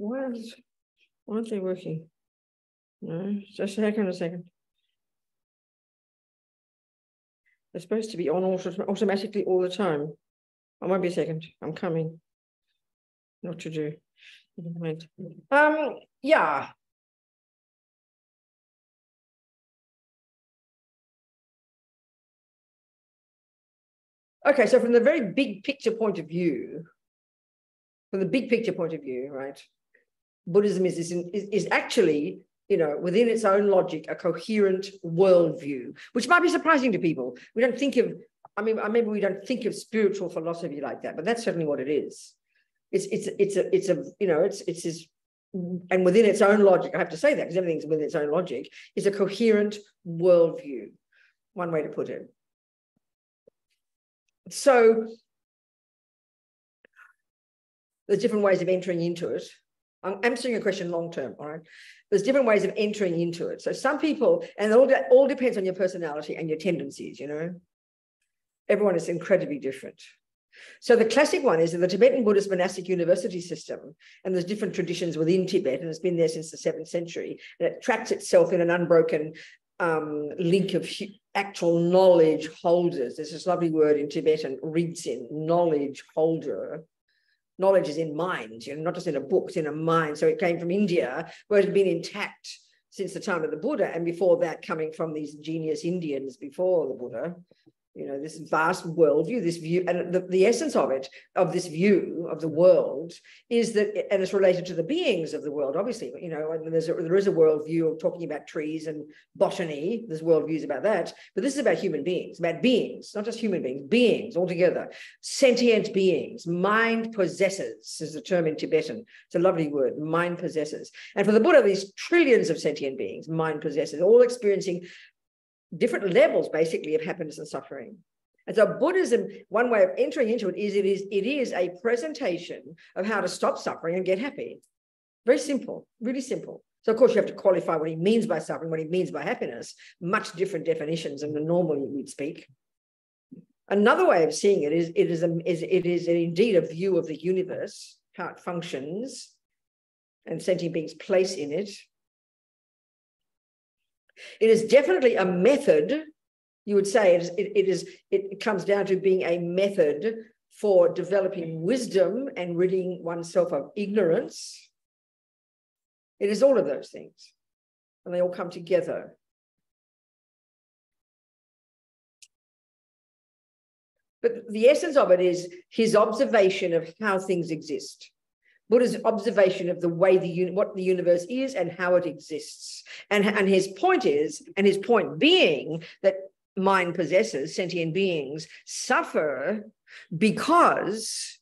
Why aren't they working? No, just hang on a second. They're supposed to be on automatically all the time. I won't be a second. I'm coming. What to do? Yeah. Okay, so from the very big picture point of view, right, Buddhism is actually, you know, within its own logic, a coherent worldview, which might be surprising to people. We don't think of, I mean, maybe we don't think of spiritual philosophy like that, but that's certainly what it is. It's and within its own logic, I have to say that because everything's within its own logic, is a coherent worldview, one way to put it. So there's different ways of entering into it. I'm answering a question long term, all right? There's different ways of entering into it. So some people, and it all depends on your personality and your tendencies, you know? Everyone is incredibly different. So the classic one is the Tibetan Buddhist monastic university system, and there's different traditions within Tibet, and it's been there since the 7th century, and it tracks itself in an unbroken link of actual knowledge holders. There's this lovely word in Tibetan, rinzin, knowledge holder. Knowledge is in mind, you know, not just in a book, it's in a mind. So it came from India, where it had been intact since the time of the Buddha, and before that coming from these genius Indians before the Buddha. You know, this vast worldview, this view, and the essence of it, of this view of the world, is that, and it's related to the beings of the world, obviously. You know, and there is a worldview of talking about trees and botany. There's worldviews about that, but this is about human beings, about beings, not just human beings, beings altogether, sentient beings, mind possessors is the term in Tibetan. It's a lovely word, mind possessors. And for the Buddha, these trillions of sentient beings, mind possessors, all experiencing different levels, basically, of happiness and suffering. And so Buddhism, one way of entering into it is a presentation of how to stop suffering and get happy. Very simple, really simple. So, of course, you have to qualify what he means by suffering, what he means by happiness, much different definitions than the normal we'd speak. Another way of seeing it is indeed a view of the universe, how it functions, and sentient beings' place in it. It is definitely a method, you would say. It comes down to being a method for developing wisdom and ridding oneself of ignorance. It is all of those things, and they all come together. But the essence of it is his observation of how things exist. Buddha's observation of the way what the universe is and how it exists. And his point being that mind possessors, sentient beings, suffer because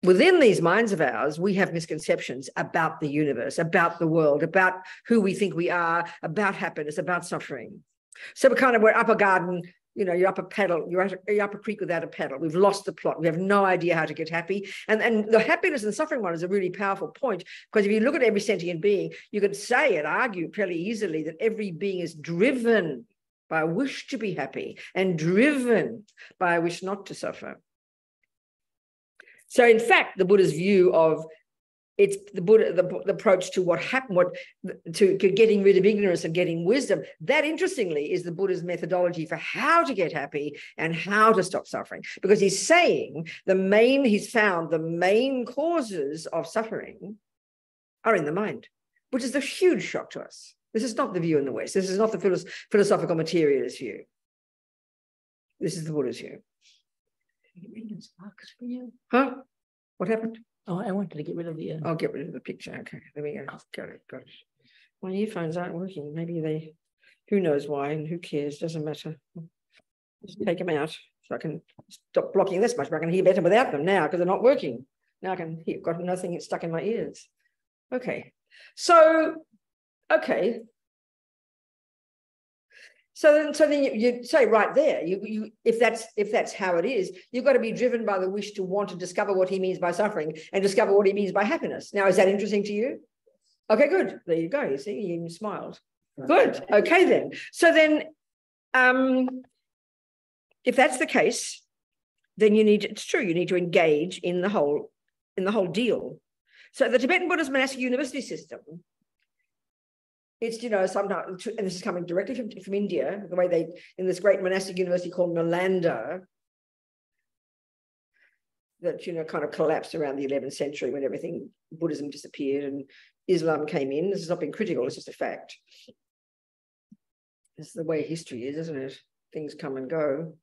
within these minds of ours, we have misconceptions about the universe, about the world, about who we think we are, about happiness, about suffering. So we're up a garden, you know, you're up a paddle, you're up a creek without a paddle. We've lost the plot. We have no idea how to get happy. And the happiness and suffering one is a really powerful point, because if you look at every sentient being, you could say and argue fairly easily that every being is driven by a wish to be happy and driven by a wish not to suffer. So in fact, the Buddha's view of the approach to to getting rid of ignorance and getting wisdom, that interestingly is the Buddha's methodology for how to get happy and how to stop suffering, because he's saying he's found the main causes of suffering are in the mind, which is a huge shock to us. This is not the view in the West. This is not the philosophical materialist view. This is the Buddha's view. Huh? What happened? Oh, I wanted to get rid of the... I'll get rid of the picture. Okay, there we go. Got it. My earphones aren't working. Maybe who knows why and who cares? Doesn't matter. Just take them out so I can stop blocking this much, but I can hear better without them now because they're not working. Now I can hear, got nothing stuck in my ears. Okay. So then you say right there, if that's how it is, you've got to be driven by the wish to want to discover what he means by suffering and discover what he means by happiness. Now, is that interesting to you? Okay, good. There you go. You see, you even smiled. Good. Okay, then. So then, if that's the case, then it's true. You need to engage in the whole deal. So the Tibetan Buddhist monastic university system, it's, you know, sometimes, and this is coming directly from India, the way they, in this great monastic university called Nalanda, that, you know, kind of collapsed around the 11th century when everything, Buddhism disappeared and Islam came in. This has not been critical, it's just a fact. It's the way history is, isn't it? Things come and go.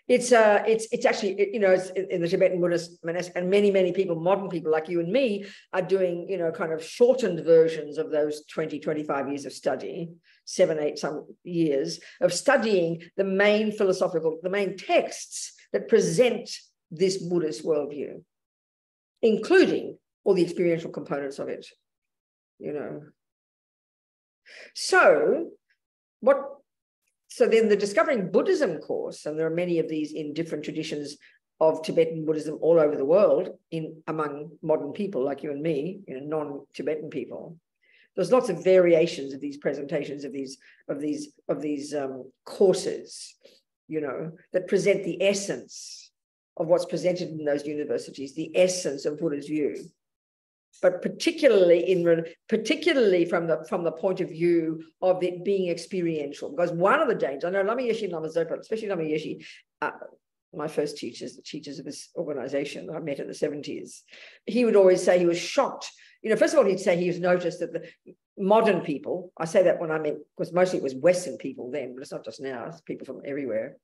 It's actually, you know, it's in the Tibetan Buddhist monastic, and many people, modern people like you and me, are doing, you know, kind of shortened versions of those 20, 25 years of study, 7, 8 some years of studying the main philosophical, the main texts that present this Buddhist worldview, including all the experiential components of it, you know. So then the Discovering Buddhism course, and there are many of these in different traditions of Tibetan Buddhism all over the world, among modern people like you and me, you know, non-Tibetan people. There's lots of variations of these presentations of these courses, you know, that present the essence of what's presented in those universities, the essence of Buddha's view. But particularly from the point of view of it being experiential, because one of the dangers, I know Lama Yeshe and Lama Zopa, especially Lama Yeshe, my first teachers, the teachers of this organization I met in the 70s, he would always say he was shocked. You know, first of all, he'd say he was noticed that the modern people, I say that when I meant, because mostly it was Western people then, but it's not just now, it's people from everywhere,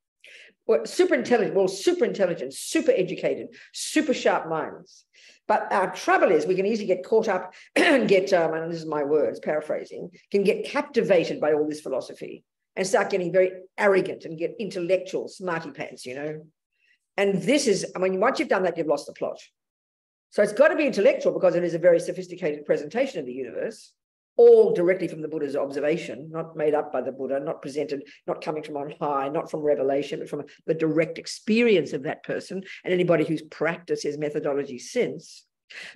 were super intelligent, super educated, super sharp minds. But our trouble is we can easily get caught up and get, and this is my words, paraphrasing, can get captivated by all this philosophy and start getting very arrogant and get intellectual, smarty pants, you know. And this is, I mean, once you've done that, you've lost the plot. So it's got to be intellectual because it is a very sophisticated presentation of the universe, all directly from the Buddha's observation, not made up by the Buddha, not presented, not coming from on high, not from revelation, but from the direct experience of that person and anybody who's practiced his methodology since.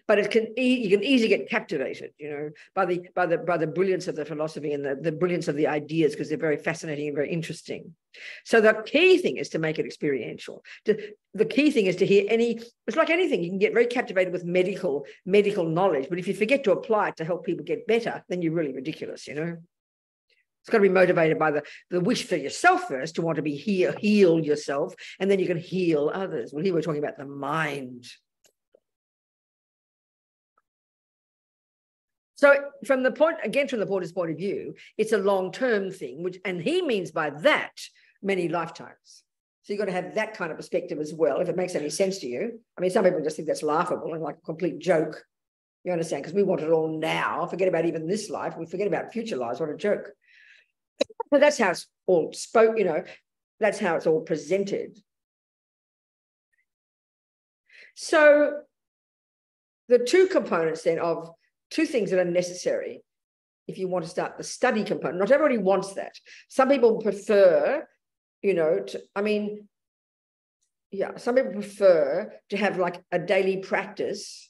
But you can easily get captivated, you know, by the brilliance of the philosophy and the brilliance of the ideas, because they're very fascinating and very interesting. So the key thing is to make it experiential. The key thing is to hear it's like anything, you can get very captivated with medical knowledge, but if you forget to apply it to help people get better, then you're really ridiculous, you know. It's got to be motivated by the wish for yourself first, to want to be heal yourself, and then you can heal others. Well, here we're talking about the mind. So from the Buddhist point of view, it's a long-term thing, and he means by that many lifetimes. So you've got to have that kind of perspective as well, if it makes any sense to you. I mean, some people just think that's laughable and like a complete joke. You understand? Because we want it all now. Forget about even this life. We forget about future lives. What a joke. But that's how it's all you know, that's how it's all presented. So the two components then of two things that are necessary if you want to start the study component. Not everybody wants that. Some people prefer, you know, some people prefer to have like a daily practice,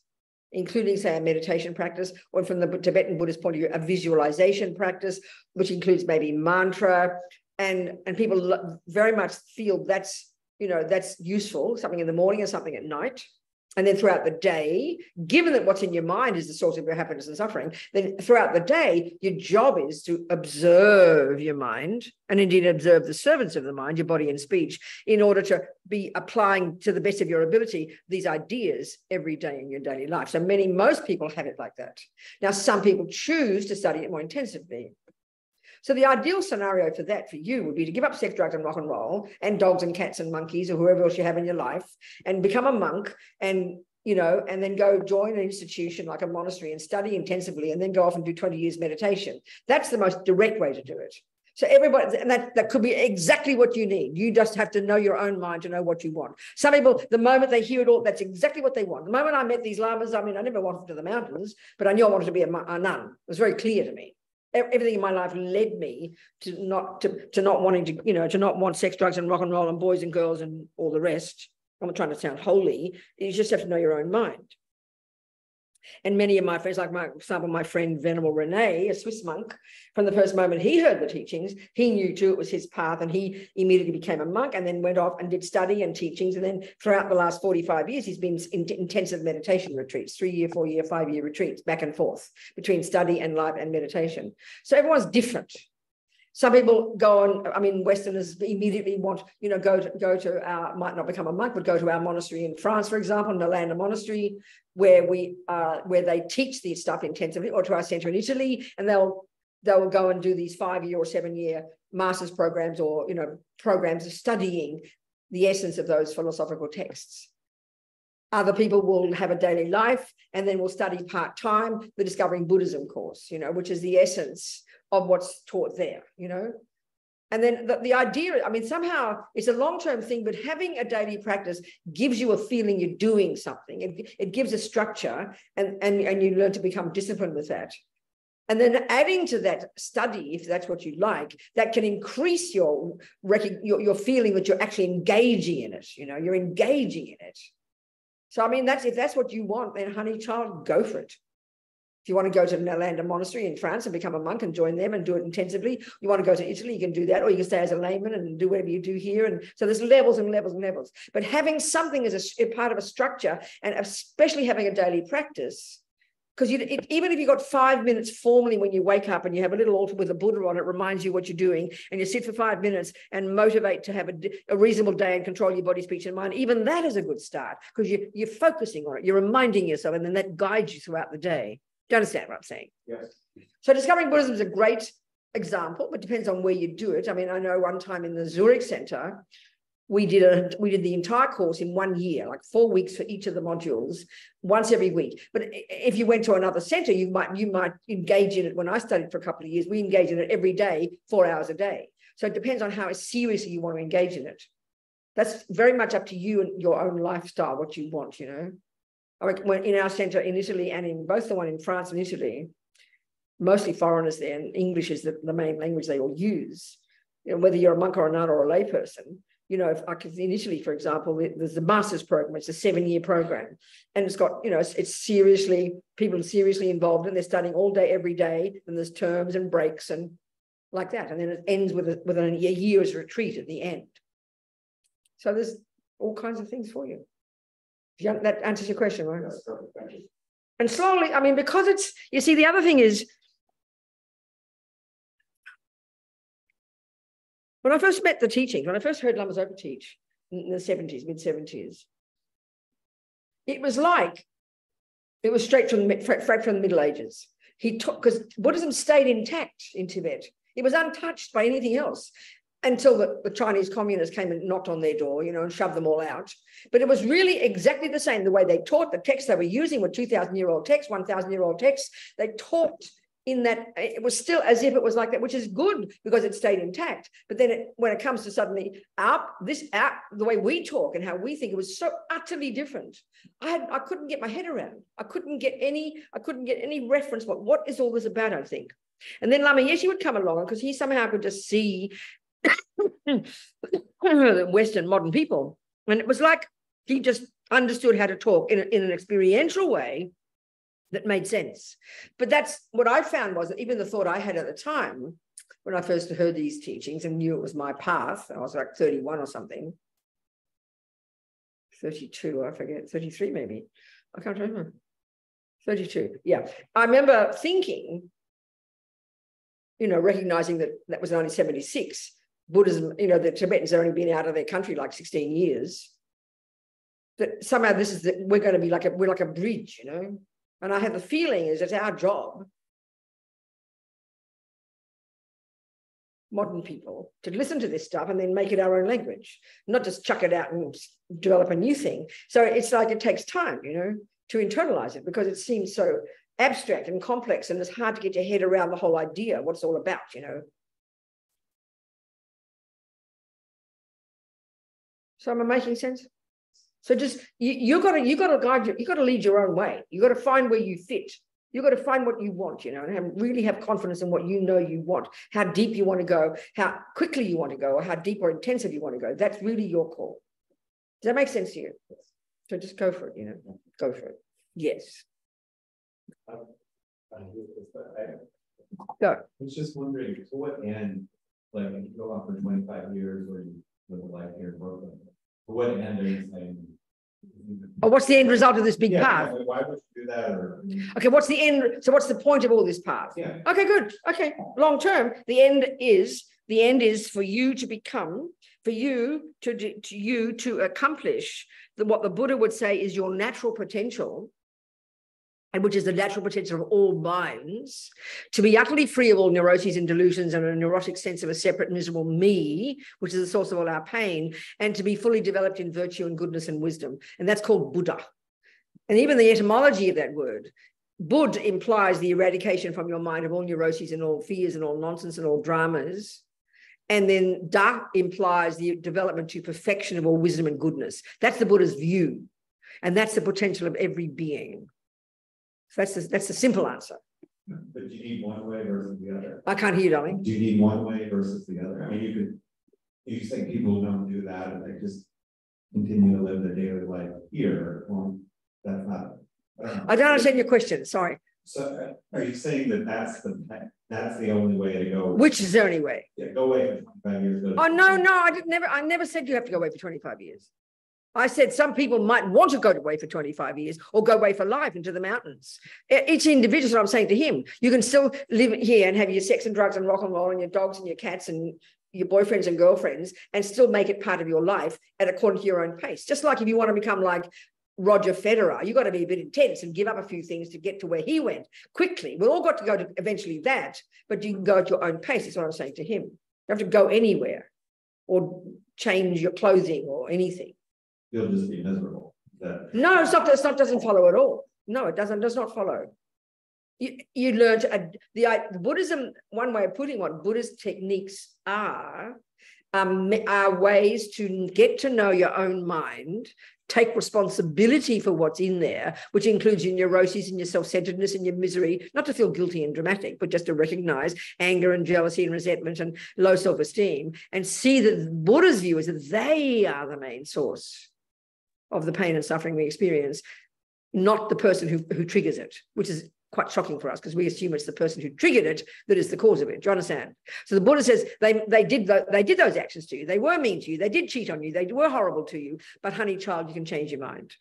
including, say, a meditation practice, or from the Tibetan Buddhist point of view, a visualization practice, which includes maybe mantra. And people very much feel that's, you know, that's useful, something in the morning and something at night. And then throughout the day, given that what's in your mind is the source of your happiness and suffering, then throughout the day, your job is to observe your mind, and indeed observe the servants of the mind, your body and speech, in order to be applying to the best of your ability these ideas every day in your daily life. So most people have it like that. Now, some people choose to study it more intensively. So the ideal scenario for that for you would be to give up sex, drugs, and rock and roll, and dogs and cats and monkeys, or whoever else you have in your life, and become a monk, and, you know, and then go join an institution like a monastery and study intensively, and then go off and do 20 years meditation. That's the most direct way to do it. So everybody, and that could be exactly what you need. You just have to know your own mind to know what you want. Some people, the moment they hear it all, that's exactly what they want. The moment I met these lamas, I mean, I never wanted to the mountains, but I knew I wanted to be a nun. It was very clear to me. Everything in my life led me to not wanting to, you know, to not want sex, drugs, and rock and roll and boys and girls and all the rest. I'm not trying to sound holy. You just have to know your own mind. And many of my friends, like for example, my friend Venerable Rene, a Swiss monk, from the first moment he heard the teachings, he knew too it was his path, and he immediately became a monk and then went off and did study and teachings. And then throughout the last 45 years, he's been in intensive meditation retreats, 3-year, 4-year, 5-year retreats, back and forth between study and life and meditation. So everyone's different. Some people go on, I mean, Westerners immediately want, you know, go to our, might not become a monk, but go to our monastery in France, for example, Nalanda Monastery, where they teach these stuff intensively, or to our center in Italy, and they'll go and do these 5-year or 7-year master's programs, or, you know, programs of studying the essence of those philosophical texts. Other people will have a daily life and then will study part-time the Discovering Buddhism course, you know, which is the essence of what's taught there, you know. And then the idea, I mean, somehow it's a long-term thing, but having a daily practice gives you a feeling you're doing something. It gives a structure, and you learn to become disciplined with that. And then adding to that study, if that's what you like, that can increase your feeling that you're actually engaging in it, you know, you're engaging in it. So, I mean, if that's what you want, then honey child, go for it. If you want to go to Nalanda Monastery in France and become a monk and join them and do it intensively, you want to go to Italy, you can do that, or you can stay as a layman and do whatever you do here. And so there's levels and levels and levels. But having something as a part of a structure, and especially having a daily practice, because even if you've got 5 minutes formally when you wake up and you have a little altar with a Buddha on it, reminds you what you're doing, and you sit for 5 minutes and motivate to have a reasonable day and control your body, speech, and mind, even that is a good start, because you're focusing on it, you're reminding yourself, and then that guides you throughout the day. Do you understand what I'm saying? Yes. So Discovering Buddhism is a great example, but depends on where you do it. I mean, I know one time in the Zurich Center, we did the entire course in 1 year, like 4 weeks for each of the modules, once every week. But if you went to another center, you might engage in it. When I studied for a couple of years, we engaged in it every day, 4 hours a day. So it depends on how seriously you want to engage in it. That's very much up to you and your own lifestyle, what you want, you know. I mean, in our center in Italy, and in both the one in France and Italy, mostly foreigners there, and English is the main language they all use. You know, whether you're a monk or a nun or a layperson, you know, in Italy, for example, there's the master's program. It's a 7-year program, and it's got, you know, it's seriously, people are seriously involved, and they're studying all day, every day, and there's terms and breaks and like that, and then it ends with a year's retreat at the end. So there's all kinds of things for you. That answers your question, right? Yes, thank you. And slowly, I mean, because it's, you see, the other thing is, when I first met the teachings, when I first heard Lama Zopa teach in the 70s, mid-70s, it was straight from the Middle Ages. He taught, because Buddhism stayed intact in Tibet. It was untouched by anything else, until the Chinese communists came and knocked on their door, you know, and shoved them all out. But it was really exactly the same. The way they taught, the texts they were using were 2,000-year-old texts, 1,000-year-old texts. They taught in that, it was still as if it was like that, which is good because it stayed intact. But then when it comes to suddenly the way we talk and how we think, it was so utterly different. I couldn't get my head around. I couldn't get any reference. What is all this about, I think. And then Lama Yeshe would come along, because he somehow could just see Western modern people, and it was like he just understood how to talk in an experiential way that made sense. But that's what I found, was that even the thought I had at the time when I first heard these teachings and knew it was my path, I was like 31 or something, 32, I forget, 33 maybe, I can't remember, 32, yeah. I remember thinking, you know, recognizing that was 1976, Buddhism, you know, the Tibetans have only been out of their country like 16 years, that somehow we're going to be we're like a bridge, you know. And I have the feeling is it's our job, modern people, to listen to this stuff and then make it our own language, not just chuck it out and develop a new thing. So it's like it takes time, you know, to internalize it, because it seems so abstract and complex, and it's hard to get your head around the whole idea, what it's all about, you know. So am I making sense? So just you got to lead your own way. You got to find where you fit. You got to find what you want, you know, and really have confidence in what you know you want, how deep you want to go, how quickly you want to go, or how deep or intensive you want to go. That's really your call. Does that make sense to you? So just go for it, you know, go for it. Yes. Go. I was just wondering, to what end, like, if you go off for 25 years or you live a life here in Brooklyn, to what end are you saying? Oh, what's the end result of this big path? Yeah, why would you do that? Or... Okay, what's the end? So what's the point of all this path? Yeah. Okay, good. Okay, long term, the end is for you to become, for you to accomplish what the Buddha would say is your natural potential, and which is the natural potential of all minds, to be utterly free of all neuroses and delusions and a neurotic sense of a separate miserable me, which is the source of all our pain, and to be fully developed in virtue and goodness and wisdom. And that's called Buddha. And even the etymology of that word, Bud implies the eradication from your mind of all neuroses and all fears and all nonsense and all dramas. And then Da implies the development to perfection of all wisdom and goodness. That's the Buddha's view. And that's the potential of every being. So that's the simple answer. But do you need one way versus the other? I can't hear you, darling. Do you need one way versus the other? I mean, you say people don't do that and they just continue to live their daily life here. Well, that's not. I don't understand your question. Sorry. So are you saying that that's the only way to go? Which is the only way? Yeah, go away for 25 years. Oh, no, I never said you have to go away for 25 years. I said some people might want to go away for 25 years or go away for life into the mountains. Each individual, what I'm saying to him, you can still live here and have your sex and drugs and rock and roll and your dogs and your cats and your boyfriends and girlfriends and still make it part of your life at according to your own pace. Just like if you want to become like Roger Federer, you've got to be a bit intense and give up a few things to get to where he went quickly. We've all got to go to eventually that, but you can go at your own pace. That's what I'm saying to him. You have to go anywhere or change your clothing or anything. You'll just be miserable. No, it's not doesn't follow at all. No, it does not follow. You learn to the Buddhism. One way of putting what Buddhist techniques are ways to get to know your own mind, take responsibility for what's in there, which includes your neuroses and your self-centeredness and your misery, not to feel guilty and dramatic, but just to recognize anger and jealousy and resentment and low self-esteem, and see that Buddha's view is that they are the main source of the pain and suffering we experience, not the person who triggers it, which is quite shocking for us because we assume it's the person who triggered it that is the cause of it. Do you understand? So the Buddha says they did those actions to you. They were mean to you. They did cheat on you. They were horrible to you. But honey, child, you can change your mind.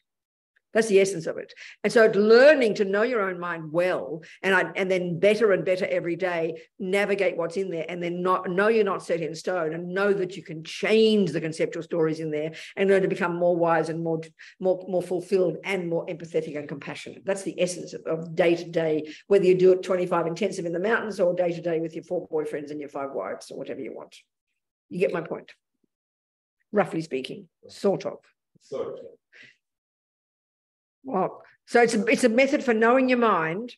That's the essence of it. And so learning to know your own mind well and then better and better every day, navigate what's in there and then know you're not set in stone and know that you can change the conceptual stories in there and learn to become more wise and more fulfilled and more empathetic and compassionate. That's the essence of day-to-day, whether you do it 25 intensive in the mountains or day-to-day with your 4 boyfriends and your 5 wives or whatever you want. You get my point? Roughly speaking, sort of. Well, so it's a method for knowing your mind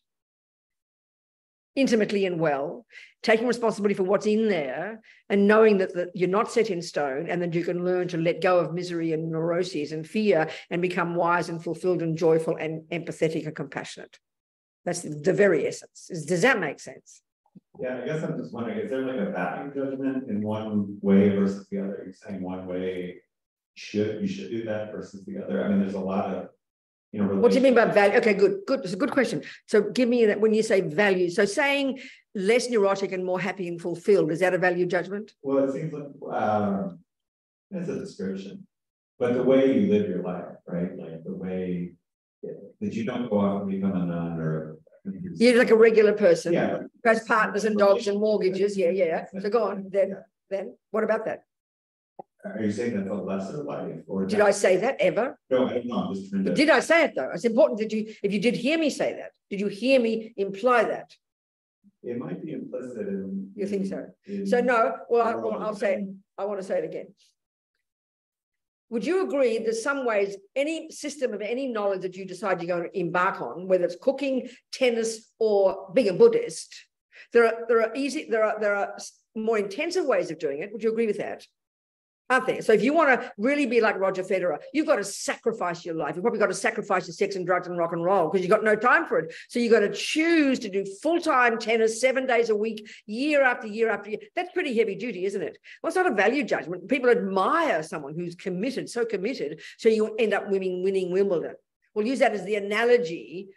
intimately and well, taking responsibility for what's in there and knowing that you're not set in stone and that you can learn to let go of misery and neuroses and fear and become wise and fulfilled and joyful and empathetic and compassionate. That's the very essence. Does that make sense? Yeah, I guess I'm just wondering, is there like a value judgment in one way versus the other? You're saying one way you should do that versus the other? I mean, there's a lot of what do you mean by value? Okay, good. It's a good question. So give me that when you say value. So saying less neurotic and more happy and fulfilled, is that a value judgment? Well, it seems like it's a description, but the way you live your life, right? Like the way that you don't go out and become a nun or you're like a regular person. Yeah. Who has partners and dogs and mortgages. Yeah. So go on. Then what about that? Are you saying that's a lesser life? Or did I say that ever? No, I don't know. I'm just trying to... Did I say it though? It's important that if you did hear me say that, did you hear me imply that? It might be implicit in... You think so? So no, I'll say it. I want to say it again. Would you agree that some ways, any system of any knowledge that you decide you're going to embark on, whether it's cooking, tennis, or being a Buddhist, there are more intensive ways of doing it. Would you agree with that? Aren't there? So if you want to really be like Roger Federer, you've got to sacrifice your life. You've probably got to sacrifice your sex and drugs and rock and roll because you've got no time for it. So you've got to choose to do full-time tennis 7 days a week, year after year after year. That's pretty heavy duty, isn't it? Well, it's not a value judgment. People admire someone who's committed, so you end up winning Wimbledon. We'll use that as the analogy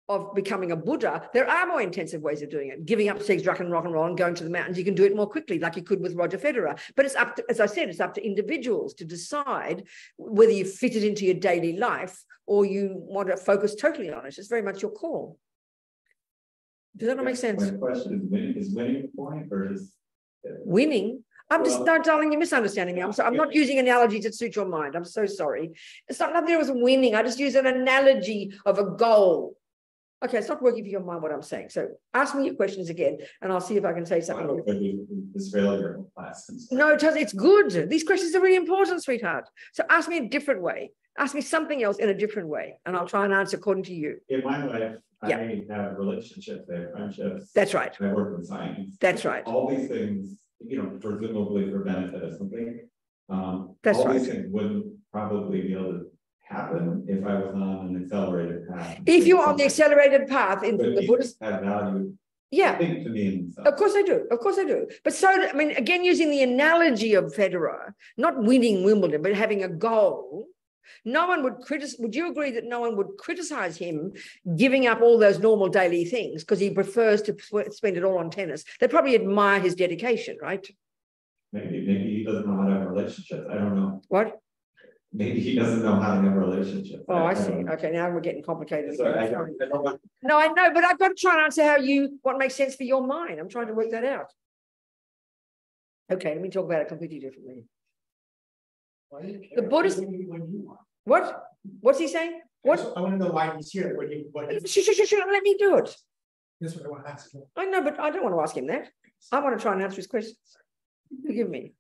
of becoming a Buddha, there are more intensive ways of doing it. Giving up sex, drug and rock and roll and going to the mountains, you can do it more quickly, like you could with Roger Federer. But it's up to, as I said, it's up to individuals to decide whether you fit it into your daily life or you want to focus totally on it. It's very much your call. Does that not make sense? My question is winning the point or is winning? I'm just, no, darling, you're misunderstanding me. I'm not using analogies that suit your mind. I'm so sorry. It's not nothing to do with winning. I just use an analogy of a goal. Okay, it's not working for your mind what I'm saying. So ask me your questions again, and I'll see if I can say something. No, it's good. These questions are really important, sweetheart. So ask me a different way. Ask me something else in a different way, and I'll try and answer according to you. In my life, I have relationships, I have friendships. That's right. I work in science. That's right. All these things, presumably for benefit of something. That's right. These things wouldn't probably be able to happen if I was on an accelerated path. If you're on the accelerated path in the Buddhist, have value. Yeah, I think to me. Of course I do. Of course I do. But so, I mean, again, using the analogy of Federer, not winning Wimbledon, but having a goal. No one would criticize. Would you agree that no one would criticize him giving up all those normal daily things because he prefers to spend it all on tennis? They probably admire his dedication, right? Maybe he doesn't know how to have a relationship. I don't know. What? Maybe he doesn't know how to have a relationship. Oh, I see. Okay, now we're getting complicated. Sorry, No, I know, but I've got to try and answer what makes sense for your mind. I'm trying to work that out. Okay, let me talk about it completely differently. The Buddhist. What? What's he saying? What? I want to know why he's here. Sure, let me do it. That's what I want to ask him. I know, but I don't want to ask him that. I want to try and answer his questions. Forgive me.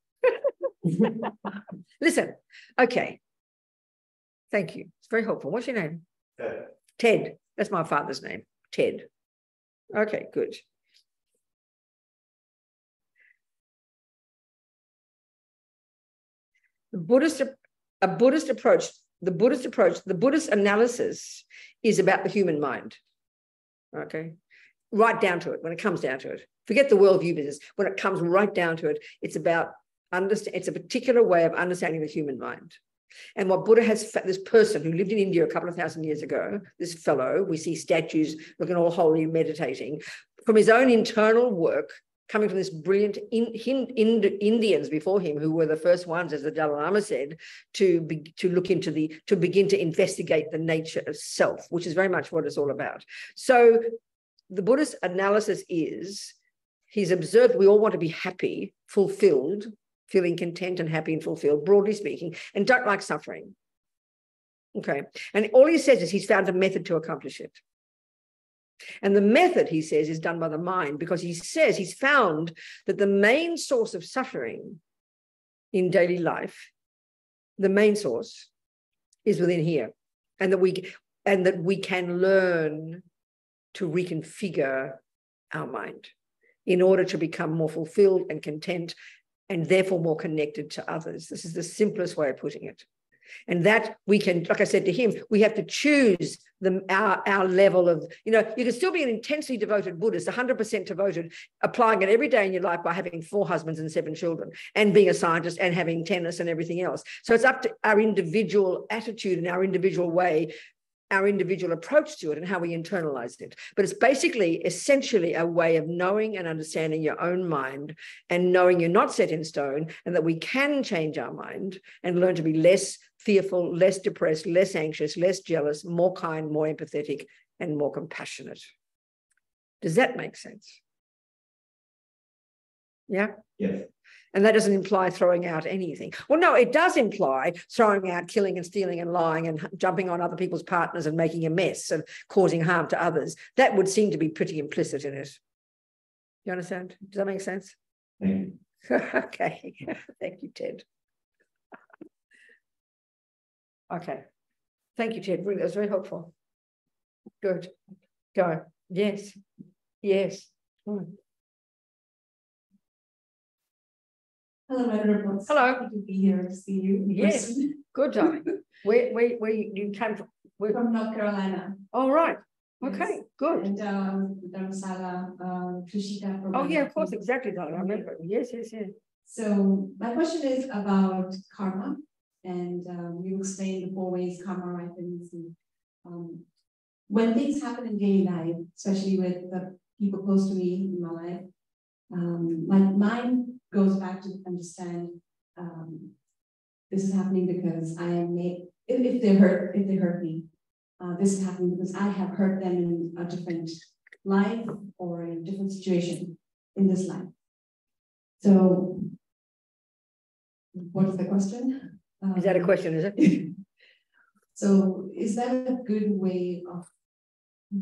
Listen, okay. Thank you. It's very helpful. What's your name? Ted. Ted. That's my father's name. Ted. Okay, good. The Buddhist analysis is about the human mind. Okay. Right down to it, when it comes down to it. Forget the worldview business. When it comes right down to it, it's about it's a particular way of understanding the human mind. And what Buddha has, this person who lived in India a couple of thousand years ago, this fellow, we see statues looking all holy, meditating, from his own internal work, coming from this brilliant Indians before him, who were the first ones, as the Dalai Lama said, to begin to investigate the nature of self, which is very much what it's all about. So the Buddhist analysis is, he's observed we all want to be happy, fulfilled, feeling content and happy and fulfilled, broadly speaking, and don't like suffering. Okay. And all he says is he's found a method to accomplish it. And the method, he says, is done by the mind, because he says he's found that the main source of suffering in daily life, the main source, is within here. And that we can learn to reconfigure our mind in order to become more fulfilled and content and therefore more connected to others. This is the simplest way of putting it. And that we can, like I said to him, we have to choose our level of, you can still be an intensely devoted Buddhist, 100% devoted, applying it every day in your life by having 4 husbands and 7 children and being a scientist and having tennis and everything else. So it's up to our individual attitude and our individual way, our individual approach to it and how we internalize it. But it's basically, essentially a way of knowing and understanding your own mind and knowing you're not set in stone and that we can change our mind and learn to be less fearful, less depressed, less anxious, less jealous, more kind, more empathetic, and more compassionate. Does that make sense? Yeah? Yes. And that doesn't imply throwing out anything. Well, no, it does imply throwing out killing and stealing and lying and jumping on other people's partners and making a mess and causing harm to others. That would seem to be pretty implicit in it. You understand? Does that make sense? Thank you. Okay. Thank you, Ted. Okay. Thank you, Ted. That was very helpful. Good. Go. Yes. Yes. Hello, Madam. Hello. Good to be here to see you. Yes. Good, darling. Where you came from? From North Carolina. Oh, right. Yes. Okay, good. And Dharamsala, Trishita. Oh, yeah, of course, exactly, darling. I remember. Yes. So my question is about karma. And you explained the 4 ways karma ripens. And when things happen in daily life, especially with the people close to me in my life, my mind goes back to understand this is happening because I am made, if they hurt me, this is happening because I have hurt them in a different life or in a different situation in this life. So, what is the question? Is that a question, is it? So, is that a good way of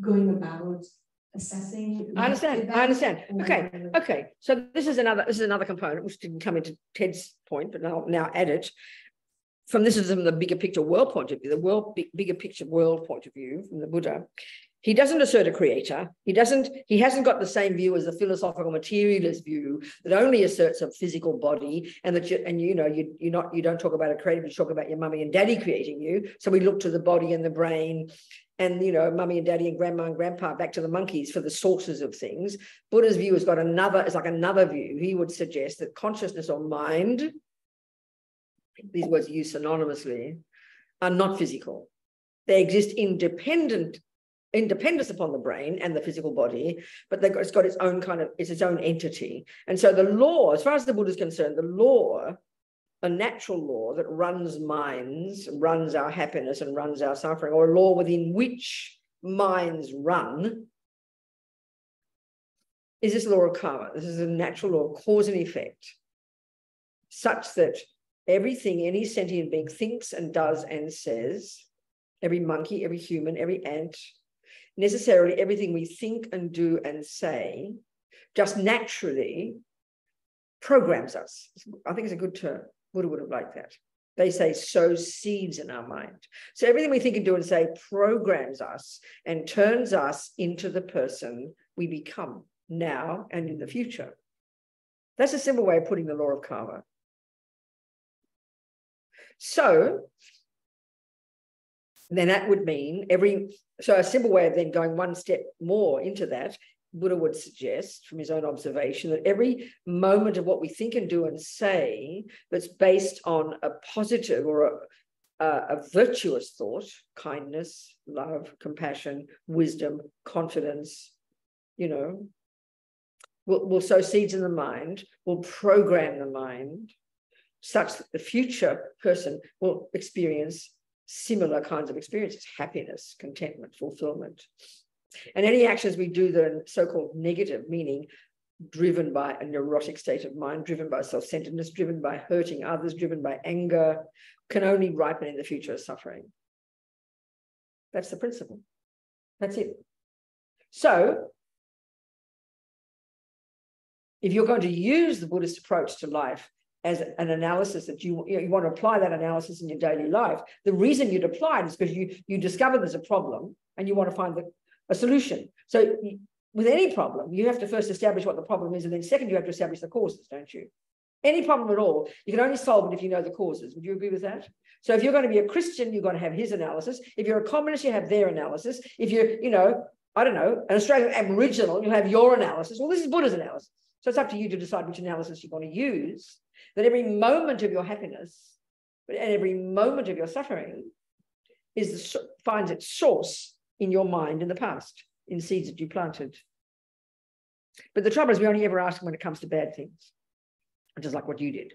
going about assessing? I understand. Okay. So this is another component which didn't come into Ted's point, but I'll now add it. From the bigger picture world point of view, bigger picture world point of view from the Buddha, he doesn't assert a creator. He hasn't got the same view as the philosophical materialist view that only asserts a physical body, and that you don't talk about a creator, but you talk about your mummy and daddy creating you. So we look to the body and the brain, and mummy and daddy and grandma and grandpa, back to the monkeys for the sources of things. Buddha's view has got another view. He would suggest that consciousness or mind, these words used synonymously, are not physical. They exist independence upon the brain and the physical body, but it's got its own its own entity. And so the law, as far as the Buddha is concerned, the law, a natural law that runs minds, runs our happiness and runs our suffering, or a law within which minds run, is this law of karma. This is a natural law of cause and effect, such that everything any sentient being thinks and does and says, every monkey, every human, every ant, necessarily everything we think and do and say, just naturally programs us. I think it's a good term. Buddha would have liked that. They say sows seeds in our mind. So everything we think and do and say programs us and turns us into the person we become now and in the future. That's a simple way of putting the law of karma. So then that would mean a simple way of then going one step more into that, Buddha would suggest from his own observation that every moment of what we think and do and say that's based on a positive or a virtuous thought, kindness, love, compassion, wisdom, confidence, will sow seeds in the mind, will program the mind such that the future person will experience similar kinds of experiences: happiness, contentment, fulfillment. And any actions we do that are so-called negative, meaning driven by a neurotic state of mind, driven by self-centeredness, driven by hurting others, driven by anger, can only ripen in the future as suffering. That's the principle. That's it. So if you're going to use the Buddhist approach to life as an analysis that you want to apply that analysis in your daily life, the reason you'd apply it is because you discover there's a problem and you want to find a solution. So with any problem, you have to first establish what the problem is, and then second, you have to establish the causes, don't you? Any problem at all, you can only solve it if you know the causes. Would you agree with that? So if you're going to be a Christian, you're going to have his analysis. If you're a communist, you have their analysis. If you're, I don't know, an Australian Aboriginal, you have your analysis. Well, this is Buddha's analysis. So it's up to you to decide which analysis you want to use. That every moment of your happiness and every moment of your suffering finds its source in your mind in the past, in seeds that you planted. But the trouble is we only ever ask when it comes to bad things, which is like what you did.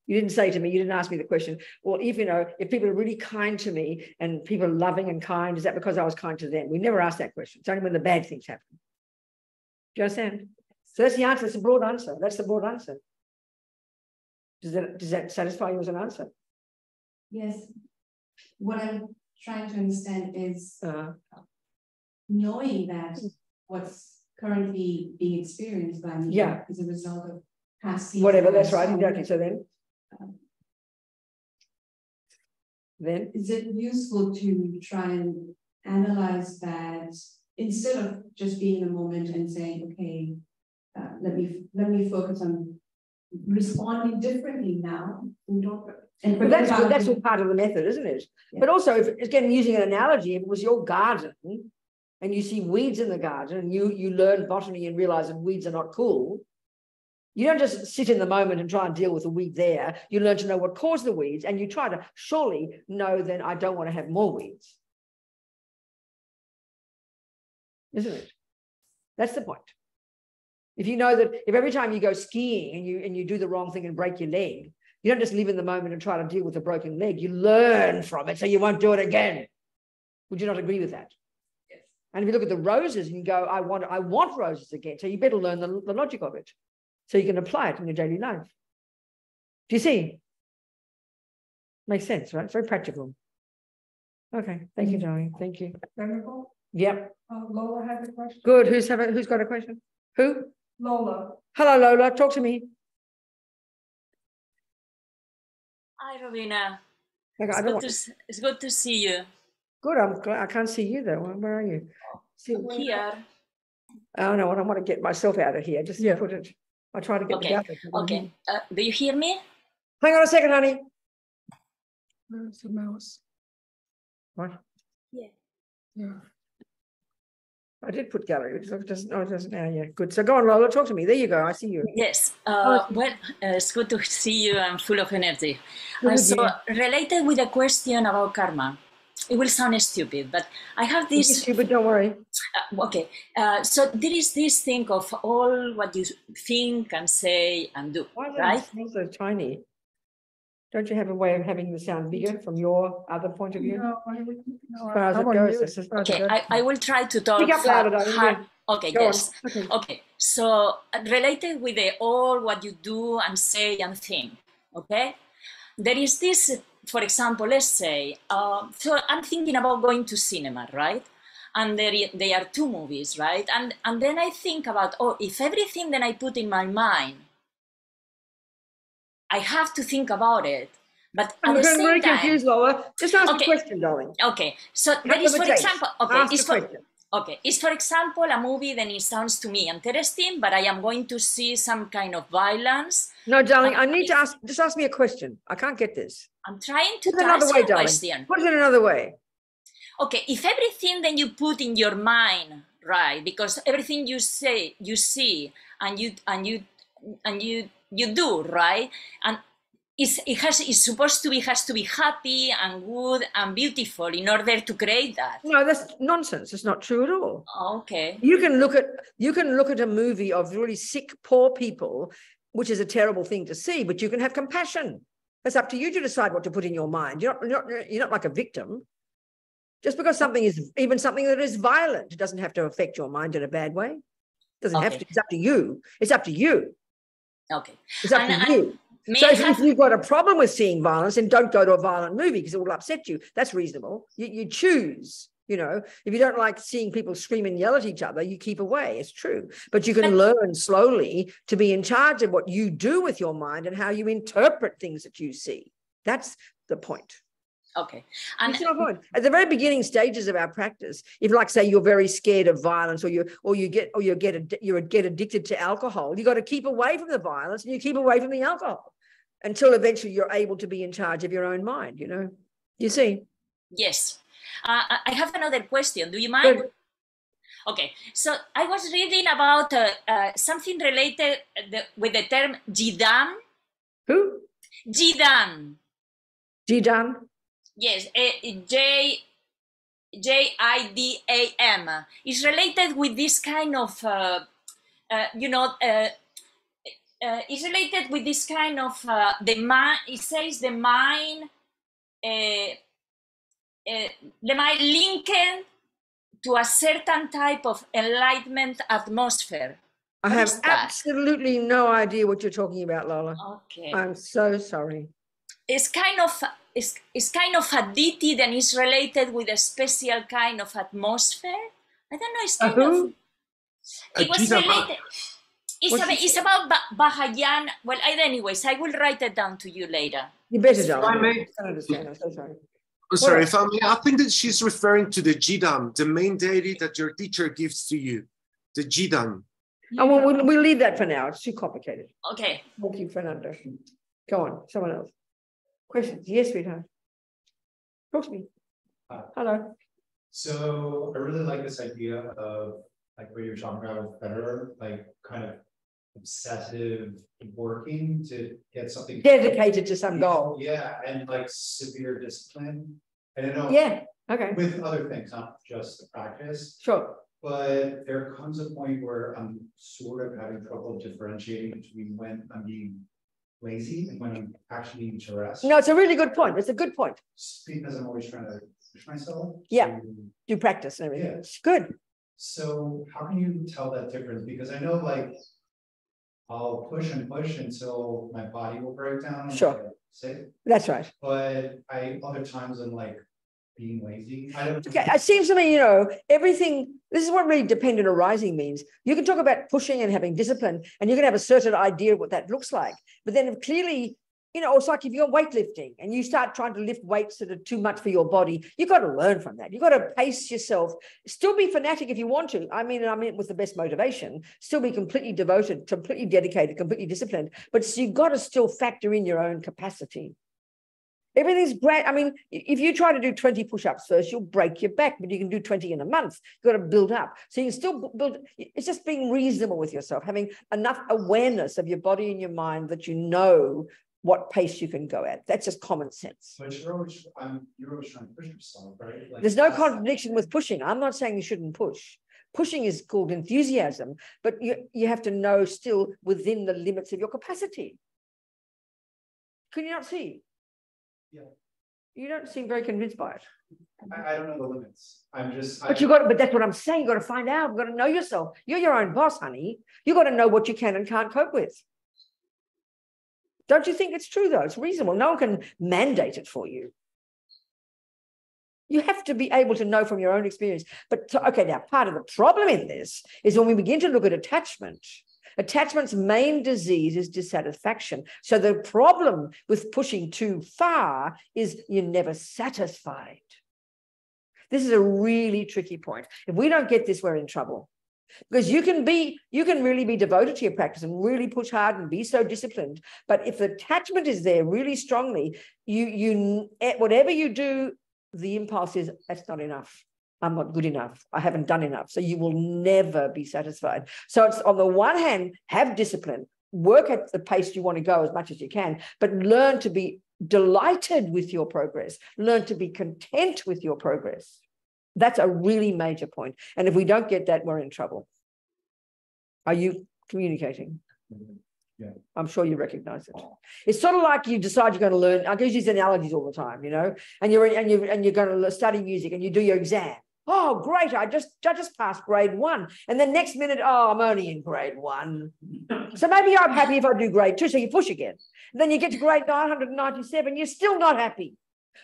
You didn't say to me, you didn't ask me the question, well, if people are really kind to me and people are loving and kind, is that because I was kind to them? We never ask that question. It's only when the bad things happen. Do you understand? So that's the answer. It's a broad answer. That's the broad answer. Does that satisfy you as an answer? Yes. What I'm trying to understand is knowing that what's currently being experienced by me is a result of past seasons. Whatever, that's right, exactly. So then is it useful to try and analyze that instead of just being in a moment and saying, okay, let me focus on responding differently now? But that's all part of the method, isn't it? Yeah. But also, again, using an analogy, if it was your garden and you see weeds in the garden and you learn botany and realize that weeds are not cool, you don't just sit in the moment and try and deal with the weed there. You learn to know what caused the weeds, and you try to surely know then I don't want to have more weeds. isn't it? That's the point. If you know that if every time you go skiing and you do the wrong thing and break your leg, you don't just live in the moment and try to deal with a broken leg. You learn from it so you won't do it again. Would you not agree with that? Yes. And if you look at the roses and you go, I want roses again. So you better learn the logic of it so you can apply it in your daily life. Do you see? Makes sense, right? It's very practical. Okay. Thank you, darling. Thank you. Yep. Lola has a question. Good. Who's got a question? Who? Lola. Hello, Lola. Talk to me. Hi, Robina. Okay, It's good to see you. Good. I'm glad. I can't see you though. Where are you? Here. Oh no, I don't want to get myself out of here. Just put it. I'll try to get the gap. Okay. Do you hear me? Hang on a second, honey. Where's the mouse? What? Yeah. I did put gallery. It doesn't now. Yeah, good. So go on, Lola. Talk to me. There you go. I see you. Yes. Well, it's good to see you. I'm full of energy. So related with the question about karma, it will sound stupid, but I have this. It's stupid. Don't worry. Okay. So there is this thing of all what you think and say and do, right? Why is it so tiny? Don't you have a way of having the sound bigger from your other point of view? No, as far as it goes. Okay, I will try to talk. Speak up louder, okay, go yes. Okay. Okay, so related with all what you do and say and think, okay? There is this, for example, let's say, so I'm thinking about going to cinema, right? And there are two movies, right? And then I think about, if everything that I put in my mind, I have to think about it. But at the same very time, confused, Lola. Just ask a question, darling. Okay, so there is, for example, it's for example a movie that it sounds to me interesting, but I am going to see some kind of violence. No, darling, I need to ask. Just ask me a question. I can't get this. I'm trying to put it another way, darling. Question. Put it another way. Okay, if everything that you put in your mind, right? Because everything you say, you see, and you do, right? And it's supposed to be has to be happy and good and beautiful in order to create that. No, that's nonsense. It's not true at all. Okay. You can look at a movie of really sick, poor people, which is a terrible thing to see, but you can have compassion. It's up to you to decide what to put in your mind. You're not like a victim. Just because something is even something that is violent, it doesn't have to affect your mind in a bad way. It doesn't have to. It's up to you. It's up to you. Okay. It's up to you. So if you've got a problem with seeing violence, then don't go to a violent movie because it will upset you. That's reasonable. You choose, if you don't like seeing people scream and yell at each other, you keep away. It's true. But you can learn slowly to be in charge of what you do with your mind and how you interpret things that you see. That's the point. Okay. And at the very beginning stages of our practice, if like say you're very scared of violence or you get addicted to alcohol, you got to keep away from the violence and you keep away from the alcohol until eventually you're able to be in charge of your own mind, You see? Yes. I have another question. Do you mind? Good. Okay. So I was reading about something related with the term Jidam. Who? Jidam. Jidam? Yes, Jidam is related with this kind of, it's related with this kind of the mind. It says the mind linked to a certain type of enlightenment atmosphere. I have absolutely no idea what you're talking about, Lola. Okay, I'm so sorry. It's kind of a deity that is related with a special kind of atmosphere. I don't know. It's kind of. It was related. It's about Bahayan. Well, anyways, I will write it down to you later. You better, darling. I understand. I'm so sorry. Sorry, if I may, I think that she's referring to the Jidam, the main deity that your teacher gives to you. The Jidam. Oh, well, we'll leave that for now. It's too complicated. Okay. Thank you, Fernando. Go on. Someone else. Questions? Yes, sweetheart. Talk to me. Hello. So I really like this idea of like what you're talking about with Federer, like kind of obsessive working to get something dedicated to some goal. Yeah, and like severe discipline. I don't know. Yeah. Okay. With other things, not just the practice. Sure. but there comes a point where I'm sort of having trouble differentiating between when I'm being lazy and when I'm actually needing to rest. No, it's a really good point. It's a good point. Because I'm always trying to push myself. Yeah. Do practice and everything. Yeah. It's good. So how can you tell that difference? Because I know like I'll push and push until my body will break down. Sure. Sick. That's right. But other times I'm like being lazy. I don't. Okay, it seems to me, you know, everything, this is what really dependent arising means. You can talk about pushing and having discipline, and you can have a certain idea of what that looks like. But then clearly, you know, it's like if you're weightlifting and you start trying to lift weights that are too much for your body, you've got to learn from that. You've got to pace yourself, still be fanatic if you want to. I mean with the best motivation, still be completely devoted, completely dedicated, completely disciplined. But so you've got to still factor in your own capacity. Everything's great. I mean, if you try to do 20 push-ups first, you'll break your back, but you can do 20 in a month. You've got to build up. So you can still build. It's just being reasonable with yourself, having enough awareness of your body and your mind that you know what pace you can go at. That's just common sense. But you're always trying to push yourself, right? Like, there's no contradiction with pushing. I'm not saying you shouldn't push. Pushing is called enthusiasm, but you have to know still within the limits of your capacity. Can you not see? Yeah. You don't seem very convinced by it. I don't know the limits. I'm just. But but that's what I'm saying. You got to find out. You've got to know yourself. You're your own boss, honey. You got to know what you can and can't cope with. Don't you think it's true though? It's reasonable. No one can mandate it for you. You have to be able to know from your own experience. But okay, now part of the problem in this is when we begin to look at attachment. Attachment's main disease is dissatisfaction. So the problem with pushing too far is you're never satisfied. This is a really tricky point. If we don't get this, we're in trouble. Because you can really be devoted to your practice and really push hard and be so disciplined. But if the attachment is there really strongly, you whatever you do, the impulse is, that's not enough. I'm not good enough. I haven't done enough. So you will never be satisfied. So it's on the one hand, have discipline, work at the pace you want to go as much as you can, but learn to be delighted with your progress. Learn to be content with your progress. That's a really major point. And if we don't get that, we're in trouble. Are you communicating? Yeah. I'm sure you recognize it. It's sort of like you decide you're going to learn. I use these analogies all the time, you know, and you're going to study music and you do your exam. Oh, great. I just passed grade 1. And then next minute, oh, I'm only in grade 1. So maybe I'm happy if I do grade 2. So you push again. And then you get to grade 997. You're still not happy.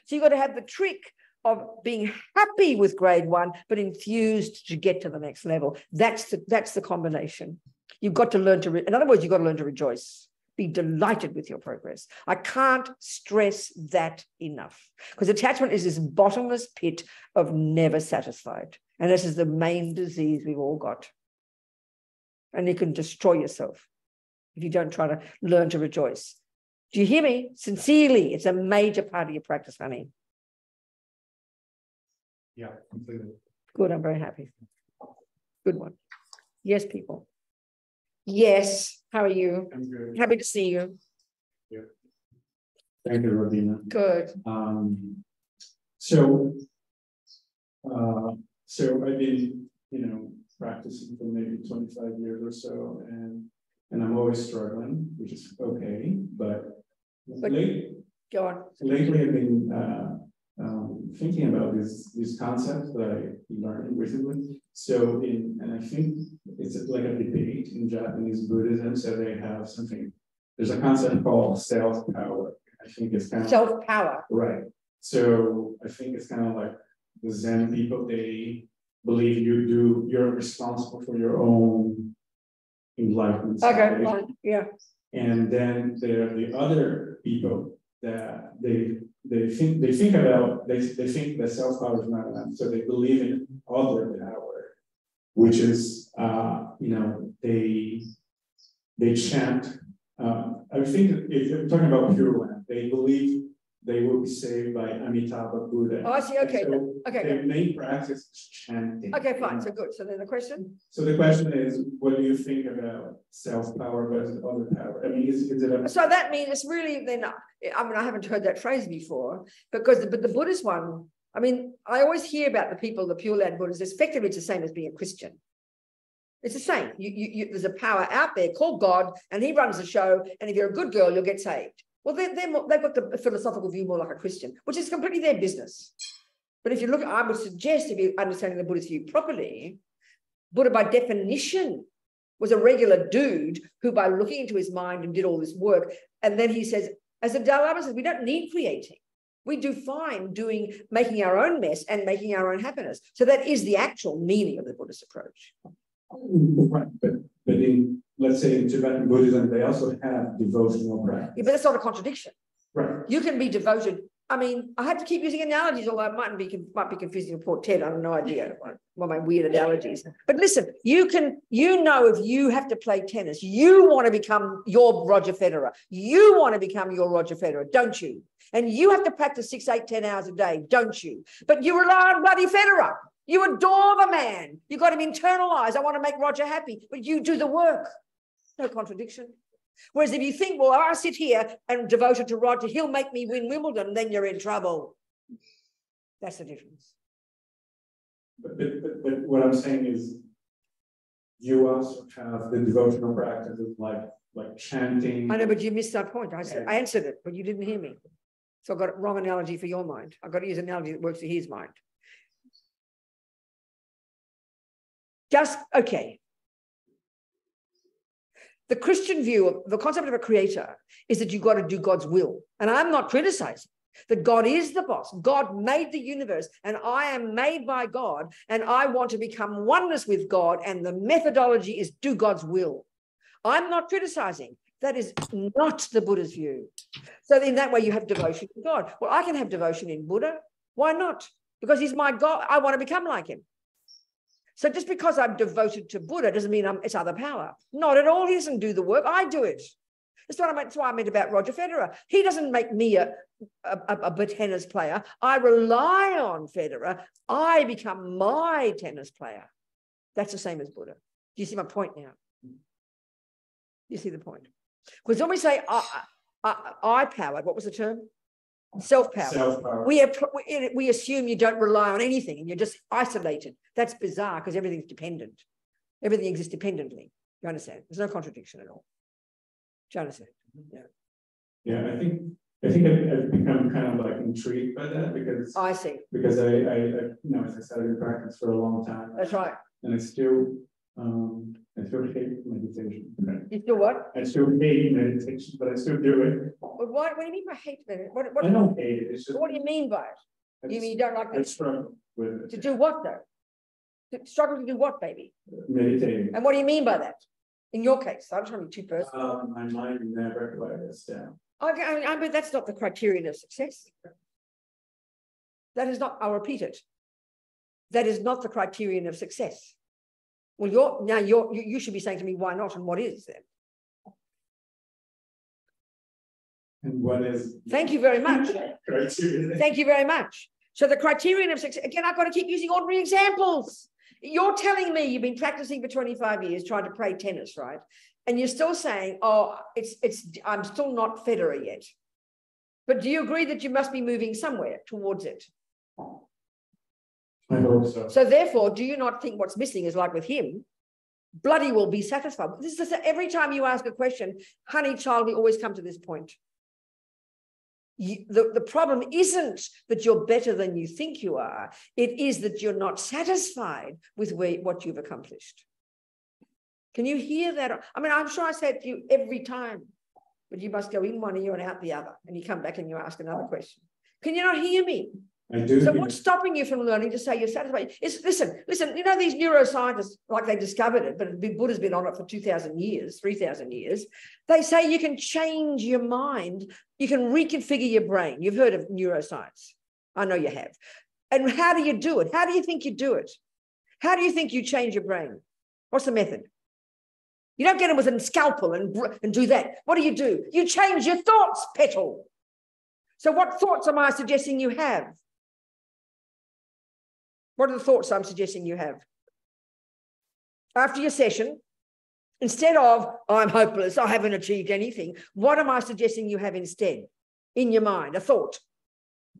So you've got to have the trick of being happy with grade 1, but enthused to get to the next level. That's the combination. You've got to learn to, in other words, you've got to learn to rejoice. Be delighted with your progress. I can't stress that enough, because attachment is this bottomless pit of never satisfied. And this is the main disease we've all got. And you can destroy yourself if you don't try to learn to rejoice. Do you hear me? Sincerely, it's a major part of your practice, honey. Yeah, completely. Good, I'm very happy. Good one. Yes, people. Yes, how are you? I'm good. Happy to see you. Yeah. Thank you, Robina. Good. So I've been, practicing for maybe 25 years or so, and I'm always struggling, which is okay. But go on. Lately, I've been thinking about this concept that I learned recently. So, and I think it's like a debate in Japanese Buddhism. So they have there's a concept called self-power. I think it's kind of self-power. Right. So I think it's kind of like the Zen people, they believe you're responsible for your own enlightenment. Okay, fine. Yeah. And then there are the other people that they think that self-power is not enough. So they believe in other power, which is they chant. I think if you're talking about Pure Land, they believe they will be saved by Amitabha Buddha. Oh, I see. Okay. So okay. their main practice is chanting. Okay, fine. So good. So then the question? So the question is, what do you think about self-power versus other power? I mean, is it So that means it's really, then, I mean, I haven't heard that phrase before, but the Buddhist one I mean, I always hear about the people, the Pure Land Buddhists. Effectively, it's the same as being a Christian. It's the same. There's a power out there called God, and he runs the show. And if you're a good girl, you'll get saved. Well, they've got the philosophical view more like a Christian, which is completely their business. But if you look, I would suggest, if you're understanding the Buddhist view properly, Buddha by definition was a regular dude who, by looking into his mind and did all this work, and then he says, as the Dalai Lama says, we don't need creating. We do fine making our own mess and making our own happiness. So that is the actual meaning of the Buddhist approach. Right, but in, let's say in Tibetan Buddhism, they also have devotional practice. Yeah, but that's not a contradiction. Right. You can be devoted. I mean, I have to keep using analogies, although it might be confusing for poor Ted. I have no idea what my weird analogies. But listen, if you have to play tennis, you want to become your Roger Federer. You want to become your Roger Federer, don't you? And you have to practice 6, 8, 10 hours a day, don't you? But you rely on bloody Federer. You adore the man. You've got him internalized. I want to make Roger happy, but you do the work. No contradiction. Whereas if you think, well, I sit here and devoted to Roger, he'll make me win Wimbledon, then you're in trouble. That's the difference. But what I'm saying is, you also have the devotional practices like chanting. I know, but you missed that point. I answered it, but you didn't hear me. So I've got a wrong analogy for your mind. I've got to use an analogy that works for his mind. Okay. The Christian view of the concept of a creator is that you've got to do God's will. And I'm not criticizing that God is the boss. God made the universe and I am made by God and I want to become oneness with God and the methodology is do God's will. I'm not criticizing. That is not the Buddha's view. So in that way you have devotion to God. Well, I can have devotion in Buddha. Why not? Because he's my God. I want to become like him. So just because I'm devoted to Buddha doesn't mean it's other power. Not at all. He doesn't do the work. I do it. That's why I meant about Roger Federer. He doesn't make me a tennis player. I rely on Federer. I become my tennis player. That's the same as Buddha. Do you see my point now? You see the point? Because when we say I-powered, what was the term? Self-powered. Self-powered. We assume you don't rely on anything and you're just isolated. That's bizarre because everything's dependent. Everything exists dependently. You understand? There's no contradiction at all. Do you understand? Yeah. Yeah, I think I've become kind of like intrigued by that because I see. Because I you know, as I said, I've been practicing for a long time. That's right. And I still hate meditation. You still what? I still hate meditation, but I still do it. But what do you mean by hate meditation? I don't hate it. It's just, what do you mean by it? You mean you don't like I it? struggle with it. To do what though? To struggle to do what, baby? Meditating. And what do you mean by that? In your case, I'm trying to be too personal. My mind never quiets down. But that's not the criterion of success. That is not, I'll repeat it. That is not the criterion of success. Well, you should be saying to me, why not? And what is then? And what is? Thank you very much. Criterion. Thank you very much. So the criterion of success, again, I've got to keep using ordinary examples. You're telling me you've been practicing for 25 years, trying to play tennis, right? And you're still saying, oh, I'm still not Federer yet. But do you agree that you must be moving somewhere towards it? I hope so. So therefore, do you not think what's missing is like with him, bloody will be satisfied. This is every time you ask a question, honey child, we always come to this point. The problem isn't that you're better than you think you are. It is that you're not satisfied with what you've accomplished. Can you hear that? I mean, I'm sure I say it to you every time, but you must go in one ear and out the other, and you come back and you ask another question. Can you not hear me? I do. So what's stopping you from learning to say you're satisfied? Listen, you know, these neuroscientists, like they discovered it, but Buddha's been on it for 2,000 years, 3,000 years. They say you can change your mind. You can reconfigure your brain. You've heard of neuroscience. I know you have. And how do you do it? How do you think you do it? How do you think you change your brain? What's the method? You don't get it with a scalpel and do that. What do? You change your thoughts, petal. So what thoughts am I suggesting you have? What are the thoughts I'm suggesting you have? After your session, instead of, I'm hopeless, I haven't achieved anything, what am I suggesting you have instead in your mind? A thought.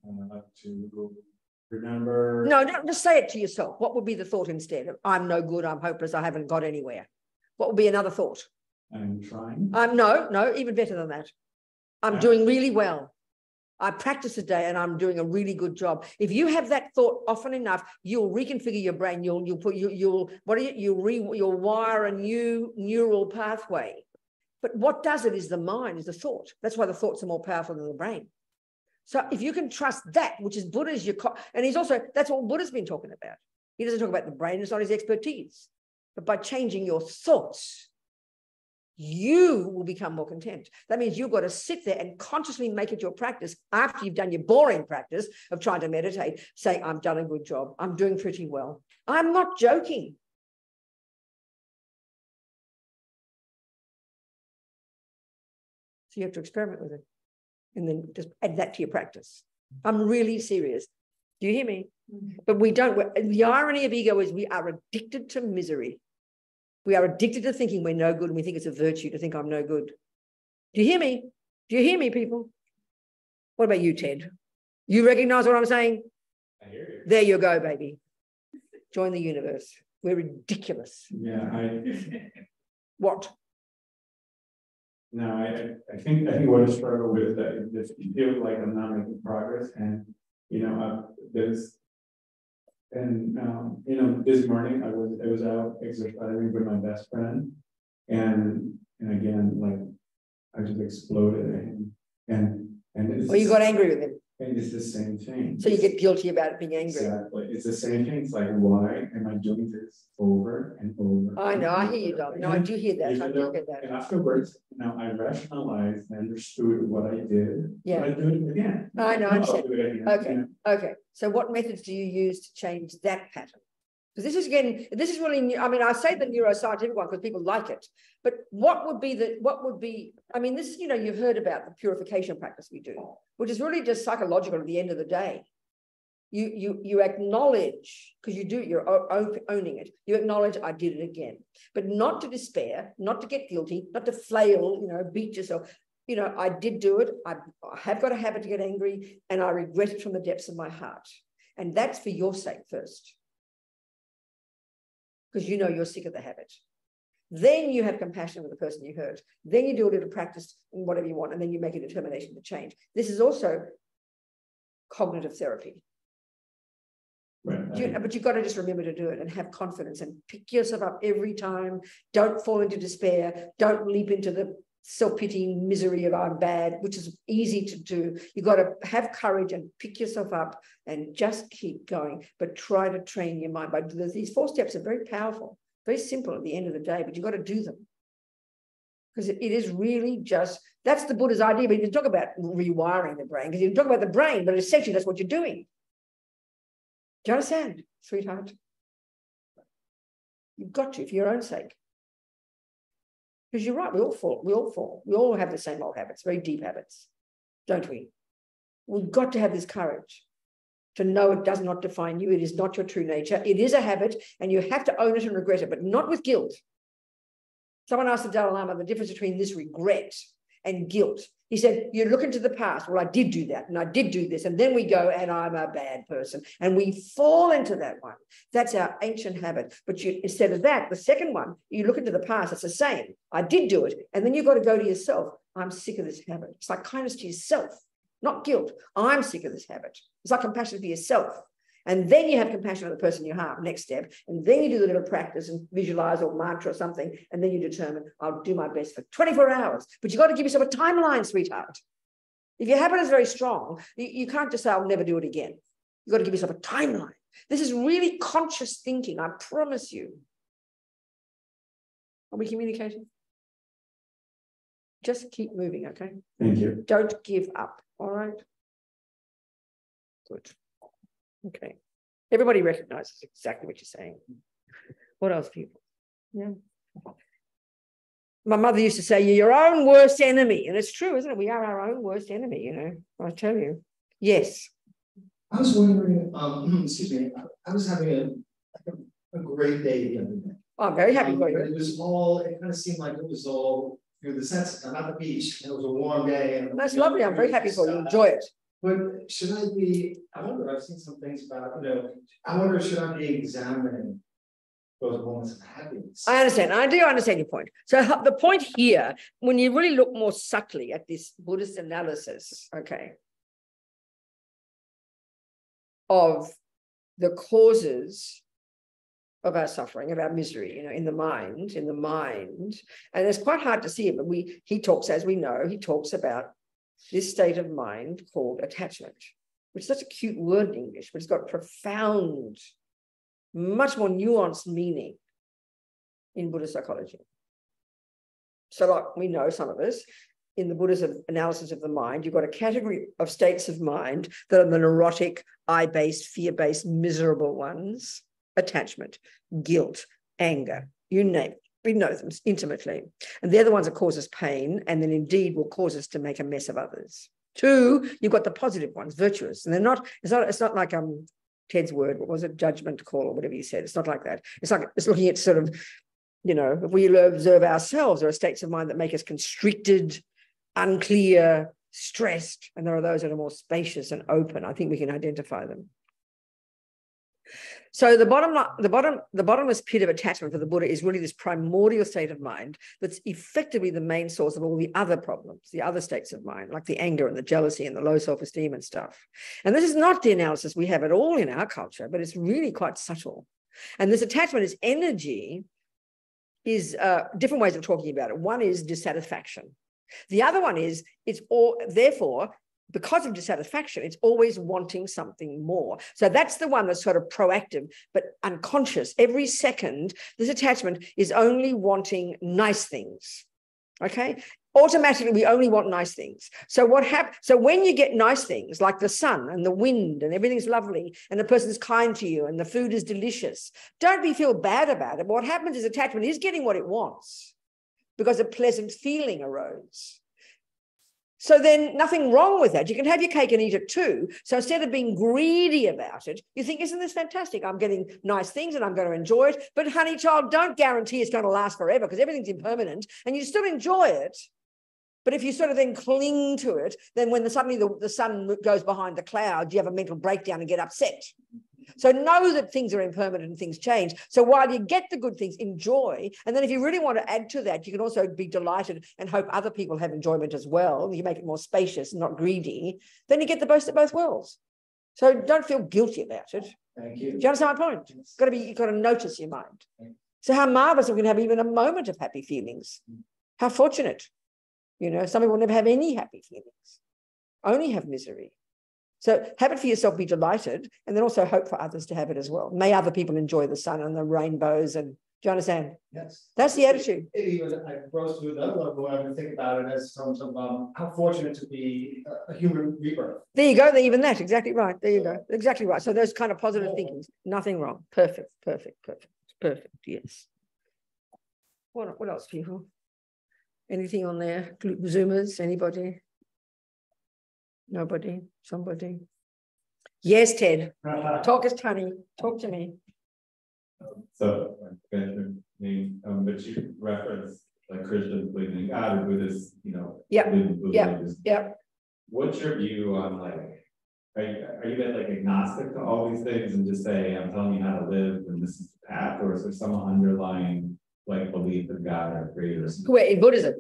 To remember. No, don't just say it to yourself. What would be the thought instead of I'm no good, I'm hopeless, I haven't got anywhere? What would be another thought? I'm trying. No, even better than that. I'm doing really well. I practice a day and I'm doing a really good job. If you have that thought often enough, you'll reconfigure your brain. You'll wire a new neural pathway. But what does it is the mind, is the thought. That's why the thoughts are more powerful than the brain. So if you can trust that, which is Buddha's, and he's also, that's what Buddha's been talking about. He doesn't talk about the brain, it's not his expertise. But by changing your thoughts, you will become more content. That means you've got to sit there and consciously make it your practice after you've done your boring practice of trying to meditate, saying, I've done a good job. I'm doing pretty well. I'm not joking. So you have to experiment with it and then just add that to your practice. I'm really serious. Do you hear me? But we don't. The irony of ego is we are addicted to misery. We are addicted to thinking we're no good, and we think it's a virtue to think I'm no good. Do you hear me? Do you hear me, people? What about you, Ted? You recognize what I'm saying? I hear you. There you go, baby. Join the universe. We're ridiculous. Yeah, What? no, I think what I struggle with that is you feel like I'm not making progress, and this morning I was out exercising with my best friend, and again, like I just exploded, and it's, Well, you got angry with him. and it's the same thing. So you get guilty about being angry. Exactly, it's the same thing. It's like, why am I doing this over and over? I know, I hear you, darling. No, I do hear that. I do get that. And afterwards, I rationalized and understood what I did. Yeah. But I do it again. I know, I understand. Do it again, Okay, okay. So what methods do you use to change that pattern? Because this is really new. I mean, I say the neuroscientific one because people like it, but what would be, I mean, this is, you've heard about the purification practice we do, which is really just psychological at the end of the day. You acknowledge, because you're owning it. You acknowledge, I did it again, but not to despair, not to get guilty, not to flail, beat yourself. I did do it. I have got a habit to get angry, and I regret it from the depths of my heart. And that's for your sake first, because you're sick of the habit. Then you have compassion with the person you hurt. Then you do a little practice in whatever you want, and then you make a determination to change. This is also cognitive therapy. Right. But you've got to just remember to do it and have confidence and pick yourself up every time. Don't fall into despair. Don't leap into the self-pitying misery of I'm bad, which is easy to do. You've got to have courage and pick yourself up and just keep going, but try to train your mind. But these 4 steps are very powerful, very simple at the end of the day, but you've got to do them. Because it is really just, that's the Buddha's idea. But you talk about rewiring the brain, because you talk about the brain, but essentially that's what you're doing. Do you understand, sweetheart? You've got to, for your own sake. Because you're right, we all fall. We all have the same old habits, very deep habits, don't we? We've got to have this courage to know it does not define you. It is not your true nature. It is a habit, and you have to own it and regret it, but not with guilt. Someone asked the Dalai Lama the difference between this regret and guilt. He said, you look into the past. Well, I did do that, and I did do this, and then we go, and I'm a bad person. And we fall into that one. That's our ancient habit. But instead of that, the second one, you look into the past, it's the same. I did do it. And then you've got to go to yourself. I'm sick of this habit. It's like kindness to yourself, not guilt. I'm sick of this habit. It's like compassion for yourself. And then you have compassion on the person you harm, next step. And then you do the little practice and visualize or mantra or something. And then you determine, I'll do my best for 24 hours. But you've got to give yourself a timeline, sweetheart. If your habit is very strong, you can't just say, I'll never do it again. You've got to give yourself a timeline. This is really conscious thinking, I promise you. Are we communicating? Just keep moving, okay? Thank you. Don't give up, all right? Good. Okay. Everybody recognizes exactly what you're saying. What else, people? Yeah. My mother used to say, you're your own worst enemy. And it's true, isn't it? We are our own worst enemy, I tell you. Yes. I was wondering, excuse me, I was having a great day the other day. Oh, I'm very happy for you. It kind of seemed like it was all through the sense, I'm at the beach, and it was a warm day. And that's lovely. I'm very happy for you. Enjoy it. But should I be, I wonder, I've seen some things about, I wonder, should I be examining those moments of happiness? I understand. I do understand your point. So the point here, when you really look more subtly at this Buddhist analysis, okay, of the causes of our suffering, of our misery, in the mind, and it's quite hard to see it, but he talks, as we know, he talks about this state of mind called attachment, which is such a cute word in English, but it's got profound, much more nuanced meaning in Buddhist psychology. So like we know, some of us, in the Buddhist analysis of the mind, you've got a category of states of mind that are the neurotic, I-based, fear-based, miserable ones: attachment, guilt, anger, you name it. We know them intimately. And they're the ones that cause us pain, and then indeed will cause us to make a mess of others. Two, you've got the positive ones, virtuous. And it's not like Ted's word, what was it, judgment call or whatever you said. It's not like that. It's looking at sort of, if we observe ourselves, there are states of mind that make us constricted, unclear, stressed, and there are those that are more spacious and open. I think we can identify them. So the bottomless pit of attachment for the Buddha is really this primordial state of mind that's effectively the main source of all the other problems, the other states of mind, like the anger and the jealousy and the low self-esteem and stuff. And this is not the analysis we have at all in our culture, but it's really quite subtle. And this attachment is energy, is different ways of talking about it. One is dissatisfaction. The other one is therefore, because of dissatisfaction, it's always wanting something more. So that's the one that's sort of proactive, but unconscious. Every second, this attachment is only wanting nice things, okay? Automatically, we only want nice things. So So when you get nice things, like the sun and the wind and everything's lovely and the person's kind to you and the food is delicious, don't feel bad about it. But what happens is attachment is getting what it wants because a pleasant feeling arose. So then nothing wrong with that. You can have your cake and eat it too. So instead of being greedy about it, you think, isn't this fantastic? I'm getting nice things and I'm going to enjoy it. But honey child, don't guarantee it's going to last forever because everything's impermanent and you still enjoy it. But if you sort of then cling to it, then when suddenly the sun goes behind the cloud, you have a mental breakdown and get upset. So know that things are impermanent and things change. So while you get the good things, enjoy. And then if you really want to add to that, you can also be delighted and hope other people have enjoyment as well. You make it more spacious and not greedy. Then you get the best of both worlds. So don't feel guilty about it. Thank you. Do you understand my point? You've got to notice your mind. So how marvelous if we can have even a moment of happy feelings. How fortunate. Some people never have any happy feelings, only have misery. So have it for yourself, be delighted, and then also hope for others to have it as well. May other people enjoy the sun and the rainbows. And do you understand? Yes. That's the attitude. I rose to another level when I think about it as terms of how fortunate to be a human rebirth. There you go. Even that. Exactly right. There you go. Exactly right. So those kind of positive thinkings, nothing wrong. Perfect. Yes. What else, people? Anything on there? Zoomers? Anybody? Nobody? Somebody? Yes, Ted. Talk is funny. Talk to me. So, but you reference like Christians believing in God or Buddhists, Yeah. What's your view on are you bit agnostic to all these things and just say, I'm telling you how to live and this is the path, or is there some underlying belief in God or creator? Where in Buddhism?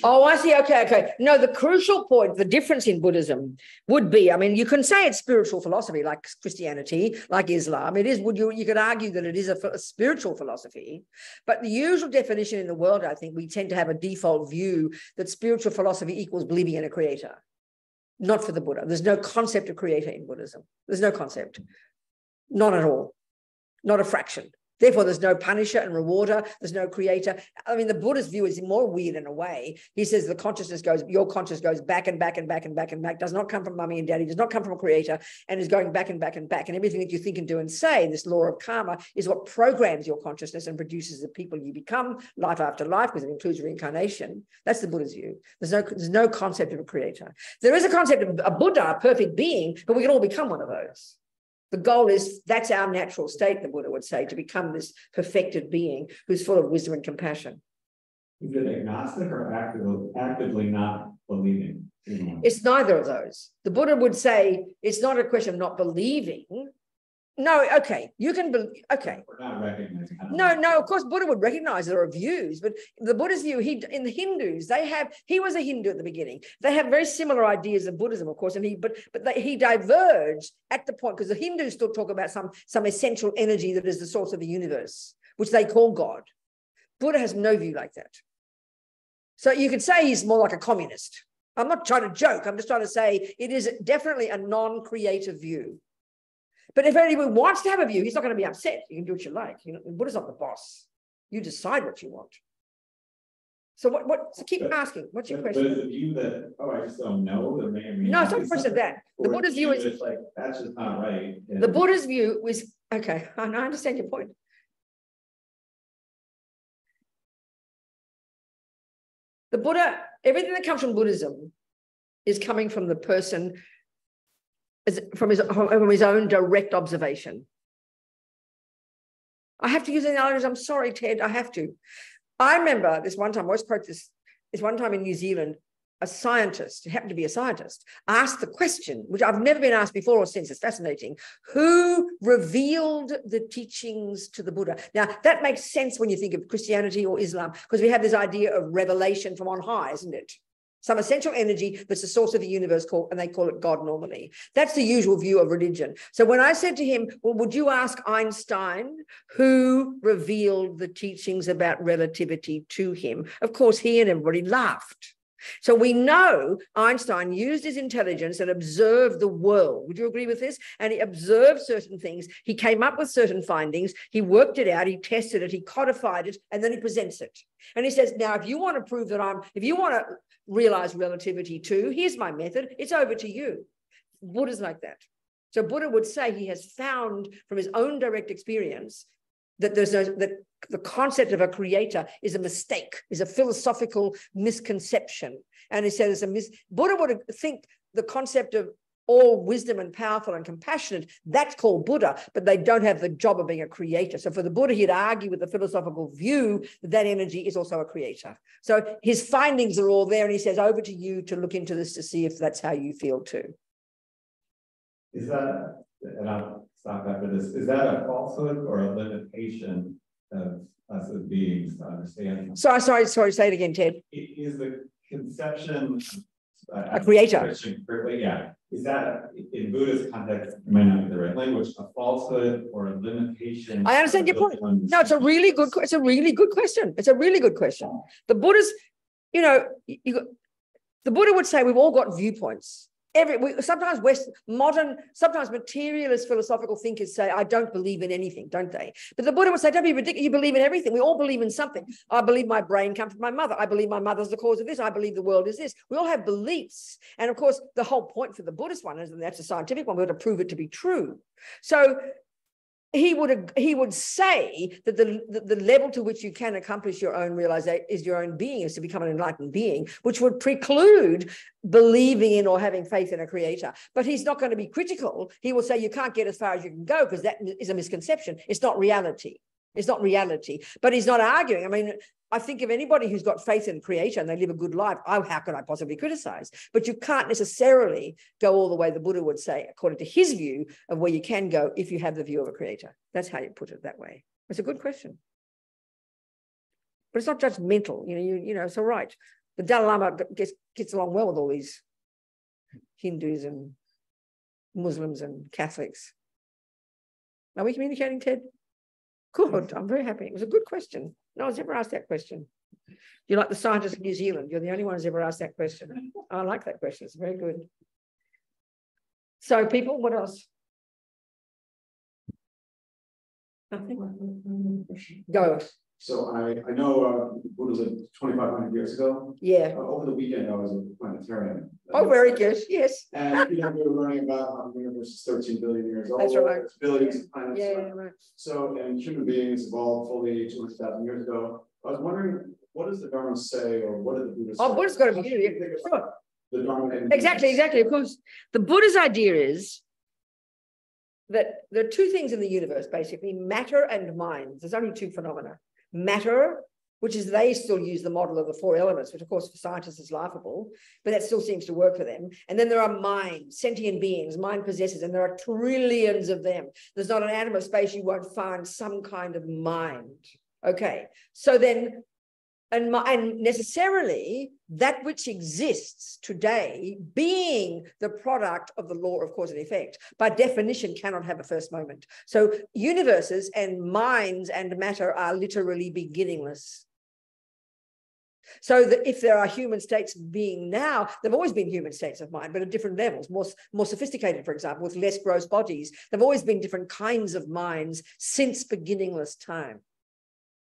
Oh, I see. Okay. No, the crucial point, the difference in Buddhism would be, you can say it's spiritual philosophy like Christianity, like Islam. It is, you could argue that it is a spiritual philosophy, but the usual definition in the world, I think we tend to have a default view that spiritual philosophy equals believing in a creator. Not for the Buddha. There's no concept of creator in Buddhism. There's no concept. Not at all. Not a fraction. Therefore, there's no punisher and rewarder. There's no creator. The Buddhist view is more weird in a way. He says your consciousness goes back and back and back and back and back, does not come from mummy and daddy, does not come from a creator, and is going back and back and back. And everything that you think and do and say, this law of karma, is what programs your consciousness and produces the people you become life after life, because it includes reincarnation. That's the Buddha's view. There's no concept of a creator. There is a concept of a Buddha, a perfect being, but we can all become one of those. The goal is, that's our natural state, the Buddha would say, to become this perfected being who's full of wisdom and compassion. Is it agnostic or actively not believing? It's neither of those. The Buddha would say it's not a question of not believing. No, okay, you can believe, okay. We're not recognizing. No, of course, Buddha would recognize there are views, but the Buddha's view, in the Hindus, he was a Hindu at the beginning. They have very similar ideas of Buddhism, of course, and he diverged at the point, because the Hindus still talk about some essential energy that is the source of the universe, which they call God. Buddha has no view like that. So you could say he's more like a communist. I'm not trying to joke. I'm just trying to say it is definitely a non-creative view. But if anyone wants to have a view, he's not going to be upset. You can do what you like. You know, Buddha's not the boss. You decide what you want. So so keep asking. What's your question? But is the view that, I just don't know, that may or may No, it's not not a question of that. The Buddha's view is like, that's just not right. The Buddha's view is, okay, I understand your point. The Buddha, everything that comes from Buddhism is coming from the person, from his own direct observation. I have to use an analogy. I'm sorry, Ted, I have to. I remember this one time, I always quote this one time in New Zealand, a scientist, who happened to be a scientist, asked the question, which I've never been asked before or since, it's fascinating, who revealed the teachings to the Buddha? Now, that makes sense when you think of Christianity or Islam, because we have this idea of revelation from on high, isn't it? Some essential energy that's the source of the universe, and they call it God normally. That's the usual view of religion. So when I said to him, well, would you ask Einstein who revealed the teachings about relativity to him? Of course, he and everybody laughed. So we know Einstein used his intelligence and observed the world. Would you agree with this? And he observed certain things. He came up with certain findings. He worked it out. He tested it. He codified it. And then he presents it. And he says, now, if you want to prove that if you want to realize relativity too, here's my method. It's over to you. Buddha's like that. So Buddha would say he has found from his own direct experience that that the concept of a creator is a mistake, is a philosophical misconception. And he says Buddha would think the concept of all wisdom and powerful and compassionate, that's called Buddha, but they don't have the job of being a creator. So for the Buddha, he'd argue with the philosophical view that energy is also a creator. So his findings are all there, and he says, over to you to look into this to see if that's how you feel too. Is that, and I'll stop after this, is that a falsehood or a limitation of us as beings to understand? Sorry, say it again, Ted. Is the conception a creator? Yeah. Is that, in Buddhist context, it might not be the right language, a falsehood or a limitation? I understand your point. No, it's a really good question. It's a really good question. The Buddha's, the Buddha would say we've all got viewpoints. Sometimes sometimes materialist philosophical thinkers say, I don't believe in anything, don't they? But the Buddha would say, don't be ridiculous, you believe in everything. We all believe in something. I believe my brain comes from my mother. I believe my mother's the cause of this. I believe the world is this. We all have beliefs. And of course, the whole point for the Buddhist one is, and that's a scientific one, we have to prove it to be true. So he would say that the level to which you can accomplish your own realization is your own being, is to become an enlightened being, which would preclude believing in or having faith in a creator. But he's not going to be critical. He will say you can't get as far as you can go because that is a misconception. It's not reality. It's not reality. But he's not arguing. I mean, I think of anybody who's got faith in creation and they live a good life, how can I possibly criticize? But you can't necessarily go all the way, the Buddha would say, according to his view of where you can go if you have the view of a creator. That's how you put it that way. It's a good question. But it's not judgmental. It's all right. The Dalai Lama gets along well with all these Hindus and Muslims and Catholics. Are we communicating, Ted? Good. I'm very happy. It was a good question. No one's ever asked that question. You're like the scientist in New Zealand. You're the only one who's ever asked that question. I like that question. It's very good. So, people, what else? Nothing? Go. So I know Buddha lived 2,500 years ago. Yeah. Over the weekend, I was a planetarian. Oh, very good. Yes. And we were learning about how the universe is 13 billion years old. That's right. There's billions of planets. Yeah, right. So, and human beings evolved fully 200,000 years ago. I was wondering, what does the Dharma say, or what did the Buddha say? Oh, Buddha's got to be here. Sure. The Dharma. Exactly. Of course, the Buddha's idea is that there are two things in the universe, basically, matter and mind. There's only two phenomena. Matter which is they still use the model of the 4 elements, which of course for scientists is laughable, but that still seems to work for them. And then there are minds, sentient beings, mind possessors, and there are trillions of them. There's not an atom of space you won't find some kind of mind. Okay, so then, and necessarily that which exists today, being the product of the law of cause and effect, by definition cannot have a first moment. So universes and minds and matter are literally beginningless. So that if there are human states being now, they've always been human states of mind, but at different levels, more sophisticated, for example, with less gross bodies. There've always been different kinds of minds since beginningless time,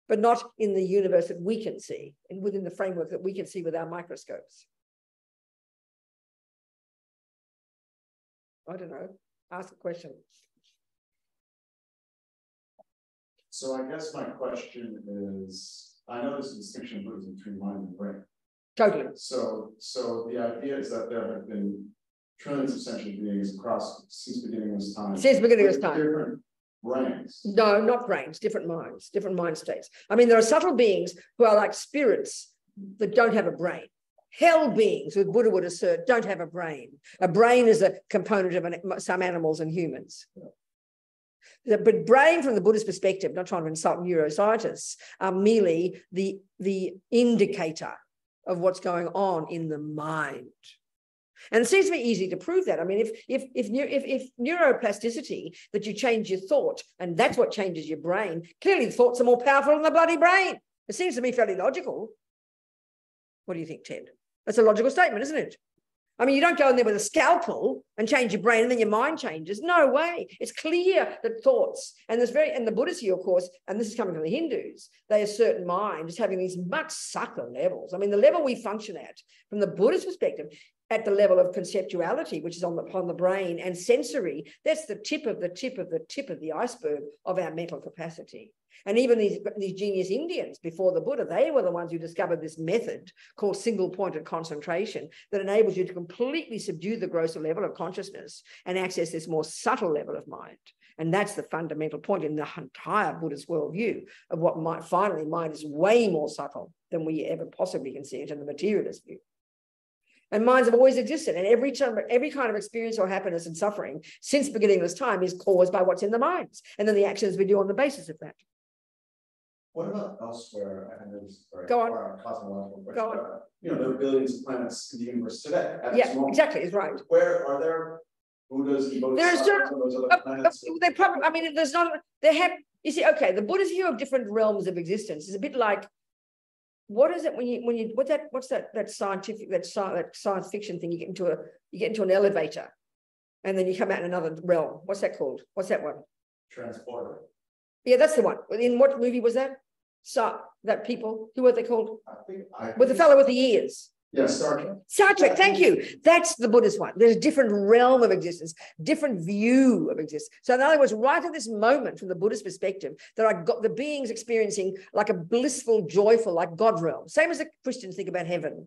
but not in the universe that we can see and within the framework that we can see with our microscopes. I don't know. Ask a question. So I guess my question is, I know there's a distinction in Buddhism between mind and brain. Totally. So the idea is that there have been trillions of sentient beings across since beginningless time. Since beginningless time. Different brains. No, not brains, different minds, different mind states. I mean, there are subtle beings who are like spirits that don't have a brain. Hell beings, who Buddha would assert, don't have a brain. A brain is a component of some animals and humans. But brain, from the Buddhist perspective, not trying to insult neuroscientists, are merely the indicator of what's going on in the mind. And it seems to be easy to prove that. I mean, if neuroplasticity, that you change your thought, and that's what changes your brain, clearly the thoughts are more powerful than the bloody brain. It seems to me fairly logical. What do you think, Ted? That's a logical statement, isn't it? I mean, you don't go in there with a scalpel and change your brain and then your mind changes. No way. It's clear that thoughts, and the Buddhist view, of course, and this is coming from the Hindus, they assert mind as having these much subtler levels. I mean, the level we function at, from the Buddhist perspective, at the level of conceptuality, which is on the brain, and sensory, that's the tip of the iceberg of our mental capacity. And even these genius Indians before the Buddha, they were the ones who discovered this method called single-pointed concentration that enables you to completely subdue the grosser level of consciousness and access this more subtle level of mind. And that's the fundamental point in the entire Buddhist worldview of what finally mind is way more subtle than we ever possibly can see it in the materialist view. And minds have always existed, and every kind of experience or happiness and suffering since beginningless time is caused by what's in the minds, and then the actions we do on the basis of that. What about elsewhere? I know this is very Go on. cosmological question. Go on. There are billions of planets in the universe today. Yeah, exactly, is right. Where are there Buddhas and Bodhisattvas on those other planets? They probably, I mean, there's not, they have, you see, okay, the Buddhist view of different realms of existence is a bit like, what is it when you what's that science fiction thing? You get into an elevator and then you come out in another realm. What's that called? What's that one? Transporter. Yeah, that's the one. In what movie was that? That people, who were they called? With the fellow with the ears. Yeah, Star Trek. Star Trek, thank you. That's the Buddhist one. There's a different realm of existence, different view of existence. So in other words, right at this moment, from the Buddhist perspective, there are the beings experiencing like a blissful, joyful, like God realm. Same as the Christians think about heaven.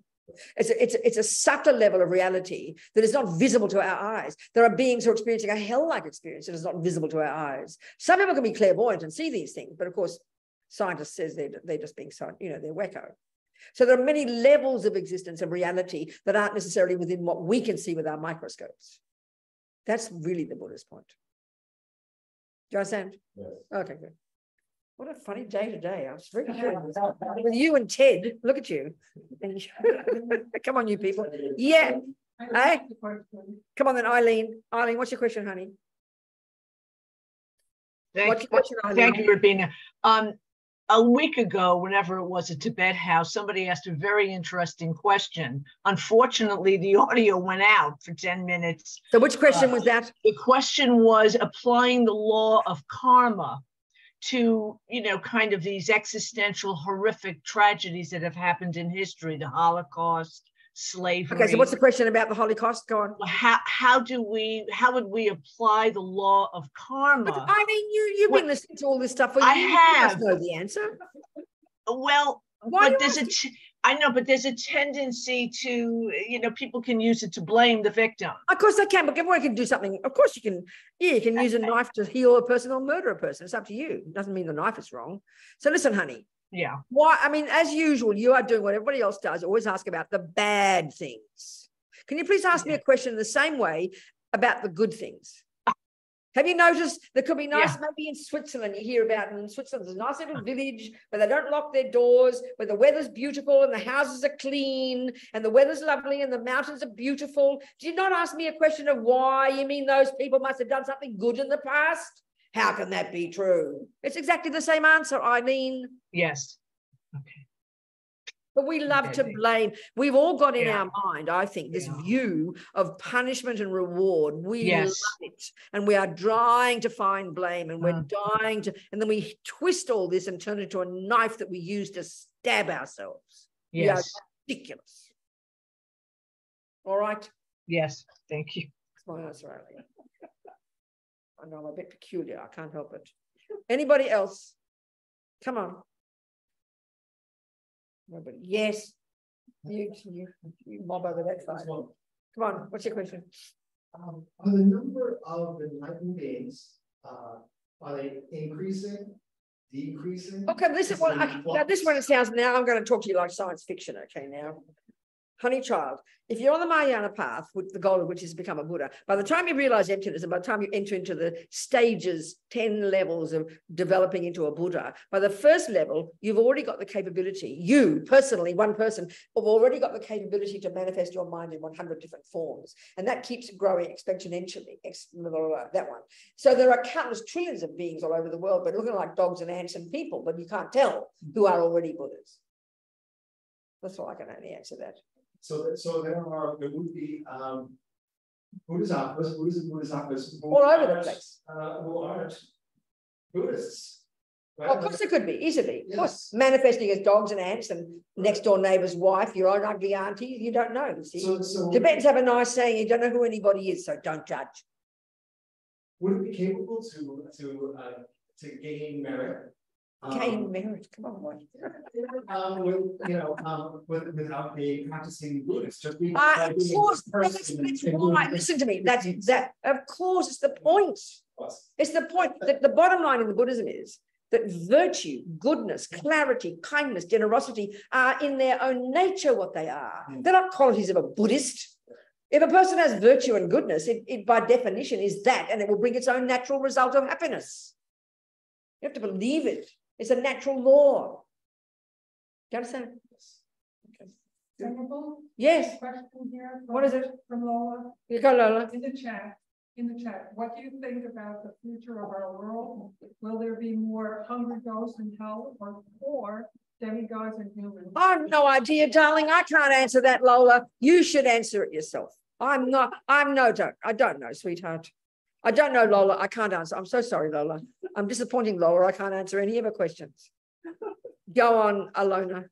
It's a subtle level of reality that is not visible to our eyes. There are beings who are experiencing a hell-like experience that is not visible to our eyes. Some people can be clairvoyant and see these things, but of course, scientists says they're just being, they're wacko. So there are many levels of existence of reality that aren't necessarily within what we can see with our microscopes. That's really the Buddhist point. Do you understand? Yes. Okay, good. What a funny day today. I was very good. With you and Ted, look at you. Come on, you people. Yeah. Hey? Come on then, Eileen. Eileen, what's your question, honey? Thank you, Robina. A week ago, whenever it was at Tibet House, somebody asked a very interesting question. Unfortunately, the audio went out for 10 minutes. So which question was that? The question was applying the law of karma to, kind of these existential, horrific tragedies that have happened in history, the Holocaust, slavery. Okay, so what's the question about the Holocaust? Go on. How would we apply the law of karma? But, I mean, you've been listening to all this stuff. I have. You must know the answer. Well, but there's a tendency to, people can use it to blame the victim. Of course they can, but everyone can do something. Of course you can. Yeah, you can use a knife to heal a person or murder a person. It's up to you. It doesn't mean the knife is wrong. So listen, honey. Yeah. Why? I mean, as usual, you are doing what everybody else does. Always ask about the bad things. Can you please ask me a question in the same way about the good things? Have you noticed there could be nice, maybe in Switzerland, you hear about, in Switzerland, there's a nice little village where they don't lock their doors, where the weather's beautiful and the houses are clean and the weather's lovely and the mountains are beautiful. Did you not ask me a question of why? You mean those people must have done something good in the past? How can that be true? It's exactly the same answer, Eileen. Yes. Okay. But we love to blame. We've all got in our mind, I think, this view of punishment and reward. We love it. And we are dying to find blame, and we're dying to, and then we twist all this and turn it into a knife that we use to stab ourselves. Yes. We are ridiculous. All right? Yes. Thank you. That's my answer, Eileen. I know I'm a bit peculiar. I can't help it. Anybody else? Come on. Nobody. Yes. You mob over that side. Come on. What's your question? Are the number of enlightened beings, are they increasing, decreasing? Okay, this is what this one it sounds. Now I'm going to talk to you like science fiction. Okay, now, honey child, if you're on the Mahayana path, with the goal of which is to become a Buddha, by the time you realize emptiness and by the time you enter into the stages, 10 levels of developing into a Buddha, by the first level, you've already got the capability, you personally, one person, have already got the capability to manifest your mind in 100 different forms. And that keeps growing exponentially, that one. So there are countless trillions of beings all over the world, but looking like dogs and ants and people, but you can't tell who are already Buddhas. That's all I can only answer that. So there would be Bodhisattvas all over the place who aren't Buddhists. Right? Of course, it could be easily. Yes. Of course, manifesting as dogs and ants and next door neighbor's wife, your own ugly auntie. You don't know. You see, so Tibetans have a nice saying: "You don't know who anybody is, so don't judge." Would it be capable to gain merit? Gain merit, come on, boy. Without a practicing Buddhist, just being of course, that's why. Listen to me. That. Of course, it's the point. It's the point that the bottom line of the Buddhism is that virtue, goodness, clarity, kindness, generosity are in their own nature what they are. They're not qualities of a Buddhist. If a person has virtue and goodness, it by definition is that, and it will bring its own natural result of happiness. You have to believe it. It's a natural law. Do you understand? Okay. Yes. Question here. What is it? From Lola. You go, Lola. In the chat, what do you think about the future of our world? Will there be more hungry ghosts in hell or demigods and humans? I have no idea, darling. I can't answer that, Lola. You should answer it yourself. I don't know, sweetheart. I don't know, Lola. I can't answer. I'm so sorry, Lola. I'm disappointing, Lola. I can't answer any of her questions. Go on, Alona.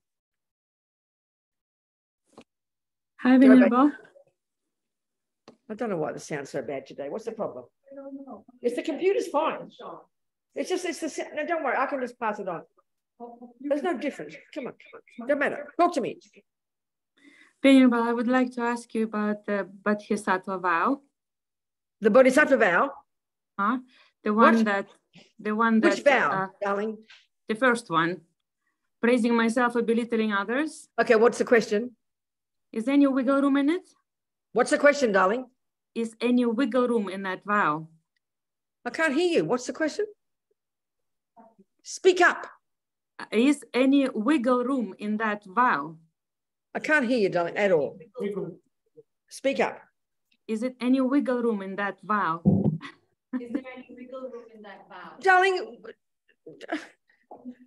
Hi, Venerable. I don't know why the sound's so bad today. What's the problem? I don't know. It's the computer's fine. It's the sound. No, don't worry. I can just pass it on. There's no difference. Come on. Don't matter. Talk to me. Venerable, I would like to ask you about the Bodhisattva vow. The Bodhisattva vow? The one that. Which vow, darling? The first one. Praising myself or belittling others. Okay, what's the question? Is there any wiggle room in it? What's the question, darling? Is any wiggle room in that vow? I can't hear you. What's the question? Speak up. Is any wiggle room in that vow? I can't hear you, darling, at all. Speak up. Is it any wiggle room in that vow? Is there any wiggle room in that vow? Darling,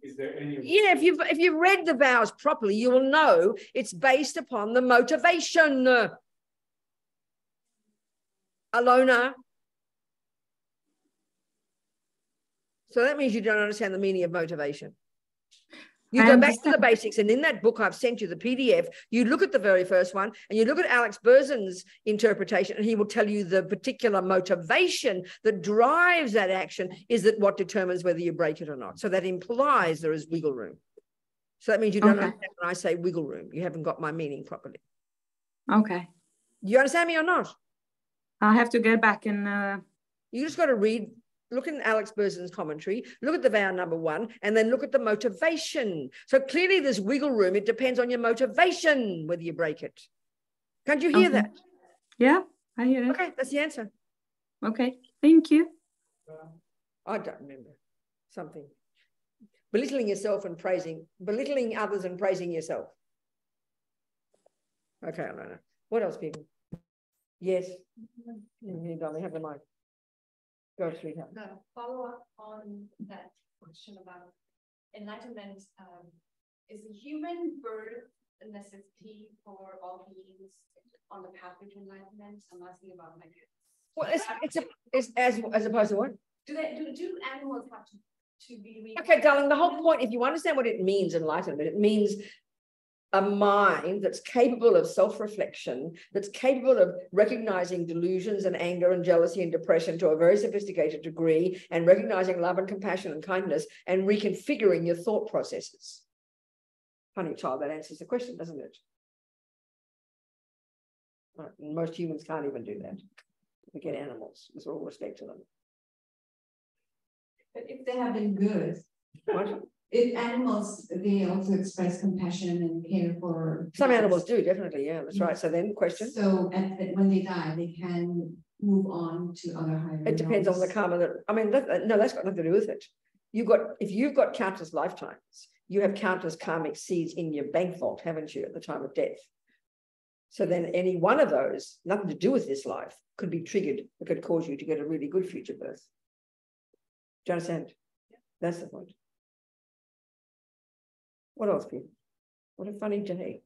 is there any? Yeah, if you've read the vows properly, you will know it's based upon the motivation. Alona. So that means you don't understand the meaning of motivation. You go back to the basics, and in that book I've sent you, the PDF, you look at the very first one and you look at Alex Berzin's interpretation, and he will tell you the particular motivation that drives that action is that what determines whether you break it or not. So that implies there is wiggle room. So that means you don't understand when I say wiggle room. You haven't got my meaning properly. Okay. You understand me or not? I'll have to get back and... You just got to read look in Alex Berson's commentary, look at the vow number 1, and then look at the motivation. So clearly there's wiggle room. It depends on your motivation whether you break it. Can't you hear that? Yeah, I hear it. Okay, that's the answer. Okay, thank you. I don't remember something. Belittling yourself and belittling others and praising yourself. Okay, I don't know. What else, people? Yes. You darling, have the mic. Go, sweetheart. Follow up on that question about enlightenment. Is the human birth a necessity for all beings on the pathway to enlightenment? I'm asking about my kids. Well, it's as opposed to what? Do animals have to be? Okay, darling. The whole point, if you understand what it means, enlightenment, it means a mind that's capable of self-reflection, that's capable of recognizing delusions and anger and jealousy and depression to a very sophisticated degree, and recognizing love and compassion and kindness, and reconfiguring your thought processes. Honey child, that answers the question, doesn't it? Right. Most humans can't even do that. Forget animals, with all respect to them. But if they have been good, what? If animals, they also express compassion and care for. Some animals do, definitely, yeah, that's right. So then, question. So when they die, they can move on to other higher. It depends on the karma that, I mean, no, that's got nothing to do with it. If you've got countless lifetimes, you have countless karmic seeds in your bank vault, haven't you, at the time of death? So then any one of those, nothing to do with this life, could be triggered. It could cause you to get a really good future birth. Do you understand? Yeah. That's the point. What else, people? What a funny day.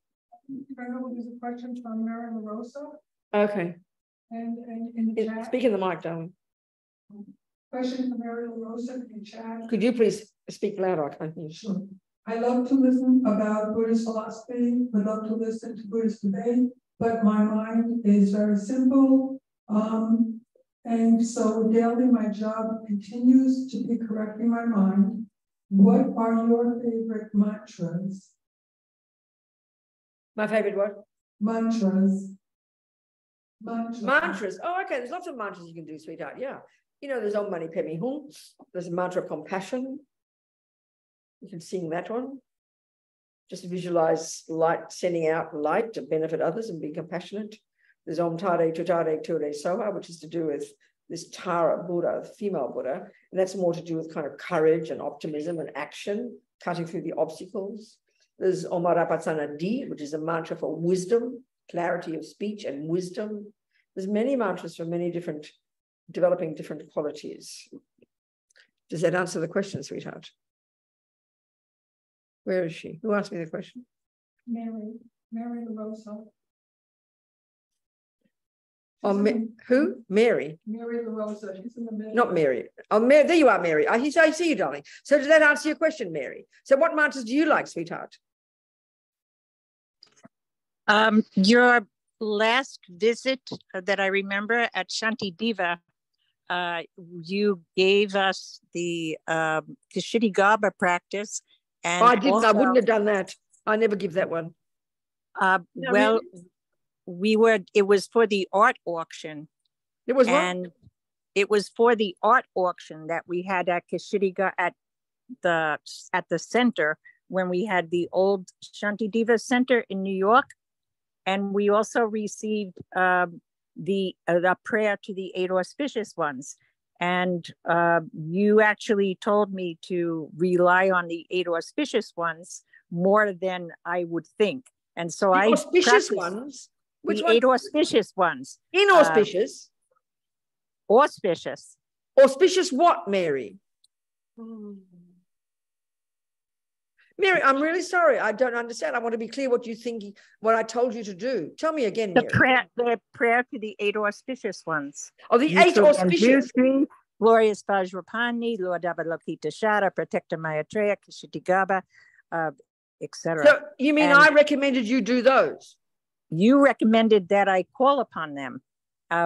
There's a question from Mary LaRosa. Okay. And in the chat. Speak in the mic, darling. Question from Mary LaRosa in the chat. Could you please speak louder? I can't hear you. Sure. I love to listen about Buddhist philosophy. I love to listen to Buddhist debate, but my mind is very simple. And so daily my job continues to be correcting my mind. What are your favorite mantras? My favorite what? Mantras. Mantras. Oh, okay. There's lots of mantras you can do, sweetheart. Yeah. You know, there's Om Mani Padme Hum. There's a mantra of compassion. You can sing that one. Just visualize light, sending out light to benefit others and be compassionate. There's Om Tade Tutade Ture Soha, which is to do with this Tara Buddha, female Buddha, and that's more to do with kind of courage and optimism and action, cutting through the obstacles. There's Om Arapatsana Di, which is a mantra for wisdom, clarity of speech and wisdom. There's many mantras for many different, developing different qualities. Does that answer the question, sweetheart? Where is she? Who asked me the question? Mary LaRosa. Oh, who? Mary. Mary LaRosa. She's in the middle. Not Mary. Oh, Mary. There you are, Mary. I see you, darling. So does that answer your question, Mary? So what mantras do you like, sweetheart? Your last visit that I remember at Shantideva, you gave us the Kshitigarbha practice. And I didn't. Also, I wouldn't have done that. I never give that one. Well, it was for the art auction. It was what? And it was for the art auction that we had at Kshitigarbha at the center when we had the old Shantideva Center in New York. And we also received the prayer to the 8 auspicious ones. And you actually told me to rely on the 8 auspicious ones more than I would think. And so I auspicious ones? Which the one? 8 auspicious ones. Inauspicious? Auspicious. Auspicious what, Mary? Mary, I'm really sorry. I don't understand. I want to be clear what you think, what I told you to do. Tell me again, Mary. The prayer to the 8 auspicious ones. Oh, the 8 auspicious. Glorious Vajrapani, Lord Avalokita Shara, Protector Maitreya, Kshitigarbha, etc. So you mean I recommended you do those? You recommended that I call upon them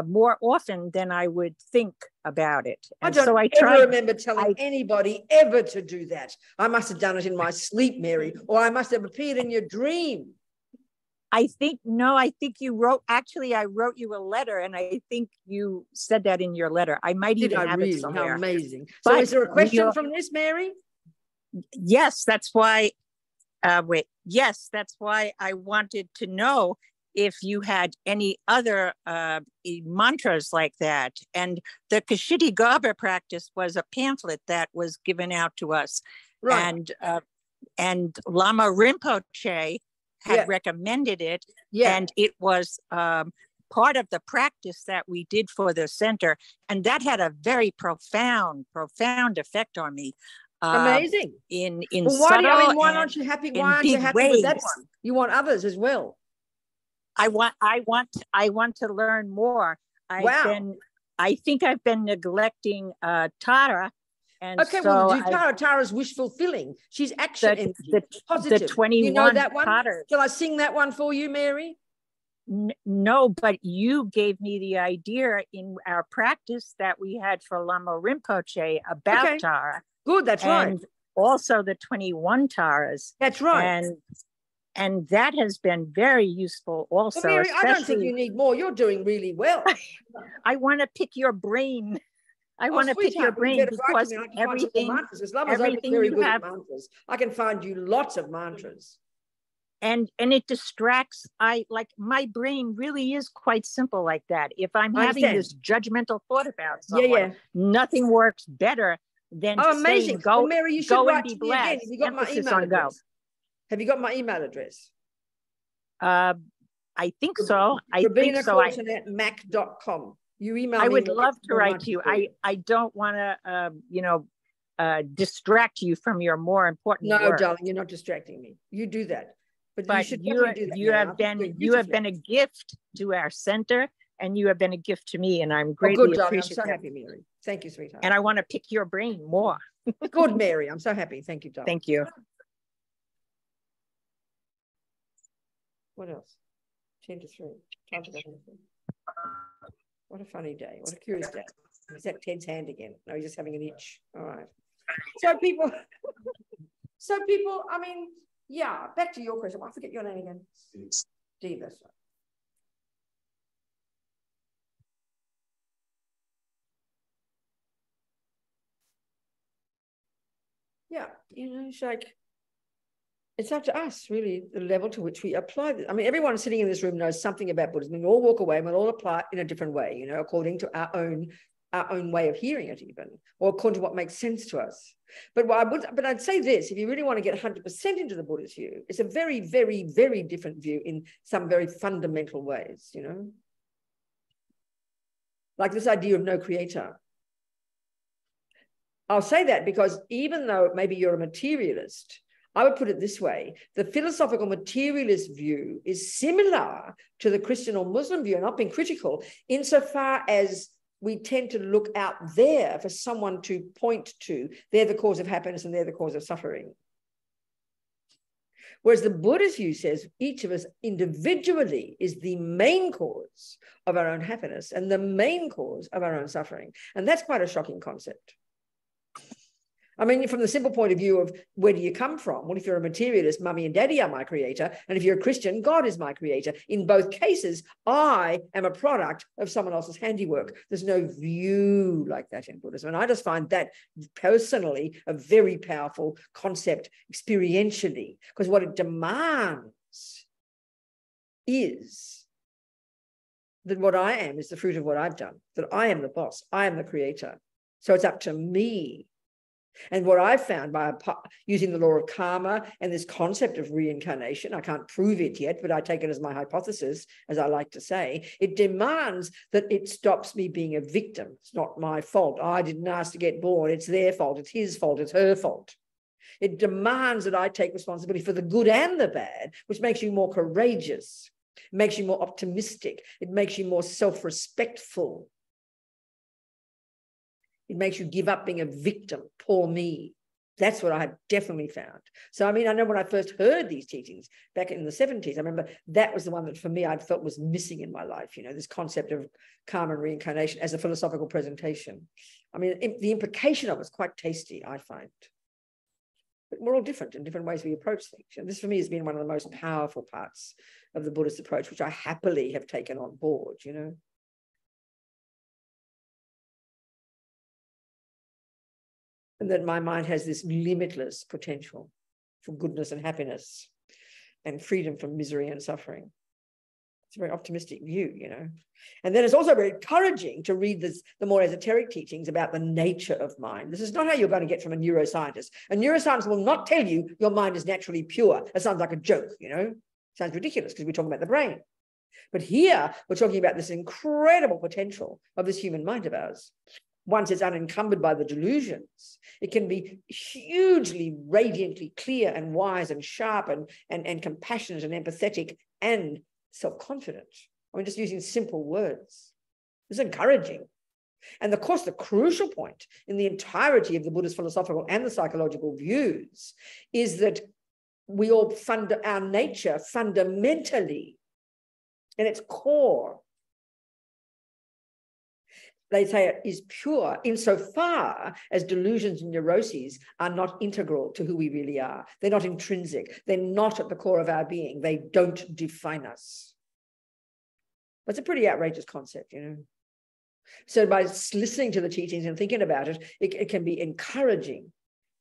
more often than I would think about it. And I don't ever remember telling anybody ever to do that. I must have done it in my sleep, Mary, or I must have appeared in your dream. I think you wrote, actually, I wrote you a letter, and I think you said that in your letter. I might even have it somewhere. How amazing. But so is there a question from this, Mary? Yes, that's why, yes, that's why I wanted to know if you had any other mantras like that. And the Kashiti Gaba practice was a pamphlet that was given out to us. Right. And Lama Rinpoche had recommended it, and it was part of the practice that we did for the center, and that had a very profound effect on me. Amazing. In well, why aren't you happy? Why aren't you happy with that one? You want others as well. I want to learn more. I think I've been neglecting Tara. And okay, so well, do Tara's wish fulfilling. She's action energy, positive. The 21 you know that one? Tara. Shall I sing that one for you, Mary? No, but you gave me the idea in our practice that we had for Lama Rinpoche about Tara. Good, that's right. Also the 21 Taras. That's right. And that has been very useful also. Well, Mary, I don't think you need more. You're doing really well. I want to pick your brain. I want to pick your brain because everything you have, mantras. I can find you lots of mantras. And it distracts. My brain really is quite simple like that. If I'm having this judgmental thought about someone, nothing works better than amazing. Saying, go, well, Mary, you should go write and be to me blessed. Again. Have you got my email address? Have you got my email address? I think so. Robina Courtin at mac.com. You email me. I would love to write to you. I don't want to, distract you from your more important work. No, darling, you're not distracting me. You do that. But you should do that. You have been a gift to our center, and you have been a gift to me, and I'm greatly appreciative. I'm so happy, Mary. Thank you, sweetheart. And I want to pick your brain more. Good, Mary. I'm so happy. Thank you, darling. Thank you. What else? 10 to 3. Time to go. What a funny day. What a curious day. Is that Ted's hand again? No, he's just having an itch. All right. So people, I mean, yeah, back to your question. I forget your name again. Steve, that's right. Yeah, it's like, it's up to us, really, the level to which we apply this. I mean, everyone sitting in this room knows something about Buddhism. We all walk away and we'll all apply it in a different way, according to our own way of hearing it even, or according to what makes sense to us. But I'd say this, if you really want to get 100% into the Buddhist view, it's a very, very, very different view in some very fundamental ways, Like this idea of no creator. I'll say that because even though maybe you're a materialist, I would put it this way: the philosophical materialist view is similar to the Christian or Muslim view, not being critical, insofar as we tend to look out there for someone to point to. They're the cause of happiness and they're the cause of suffering. Whereas the Buddhist view says each of us individually is the main cause of our own happiness and the main cause of our own suffering. And that's quite a shocking concept. I mean, from the simple point of view of where do you come from? Well, if you're a materialist, mummy and daddy are my creator. And if you're a Christian, God is my creator. In both cases, I am a product of someone else's handiwork. There's no view like that in Buddhism. And I just find that personally a very powerful concept experientially, because what it demands is that what I am is the fruit of what I've done, that I am the boss, I am the creator. So it's up to me. And what I've found by using the law of karma and this concept of reincarnation, I can't prove it yet, but I take it as my hypothesis, as I like to say, it demands that it stops me being a victim. It's not my fault. I didn't ask to get born. It's their fault. It's his fault. It's her fault. It demands that I take responsibility for the good and the bad, which makes you more courageous, makes you more optimistic. It makes you more self-respectful. It makes you give up being a victim, poor me. That's what I have definitely found. So, I mean, I know when I first heard these teachings back in the 70s, I remember that was the one that for me I felt was missing in my life, this concept of karma and reincarnation as a philosophical presentation. I mean, the implication of it is quite tasty, I find. But we're all different in different ways we approach things. And this for me has been one of the most powerful parts of the Buddhist approach, which I happily have taken on board, you know. And that my mind has this limitless potential for goodness and happiness and freedom from misery and suffering. It's a very optimistic view, you know. And then it's also very encouraging to read the more esoteric teachings about the nature of mind. This is not how you're going to get from a neuroscientist. A neuroscientist will not tell you your mind is naturally pure. That sounds like a joke, you know. Sounds ridiculous because we're talking about the brain. But here we're talking about this incredible potential of this human mind of ours. Once it's unencumbered by the delusions, it can be hugely radiantly clear and wise and sharp and compassionate and empathetic and self-confident. I mean, just using simple words. It's encouraging. And of course, the crucial point in the entirety of the Buddhist philosophical and the psychological views is that we all our nature fundamentally, in its core, they say it is pure insofar as delusions and neuroses are not integral to who we really are. They're not intrinsic. They're not at the core of our being. They don't define us. That's a pretty outrageous concept, you know. So by listening to the teachings and thinking about it, it can be encouraging.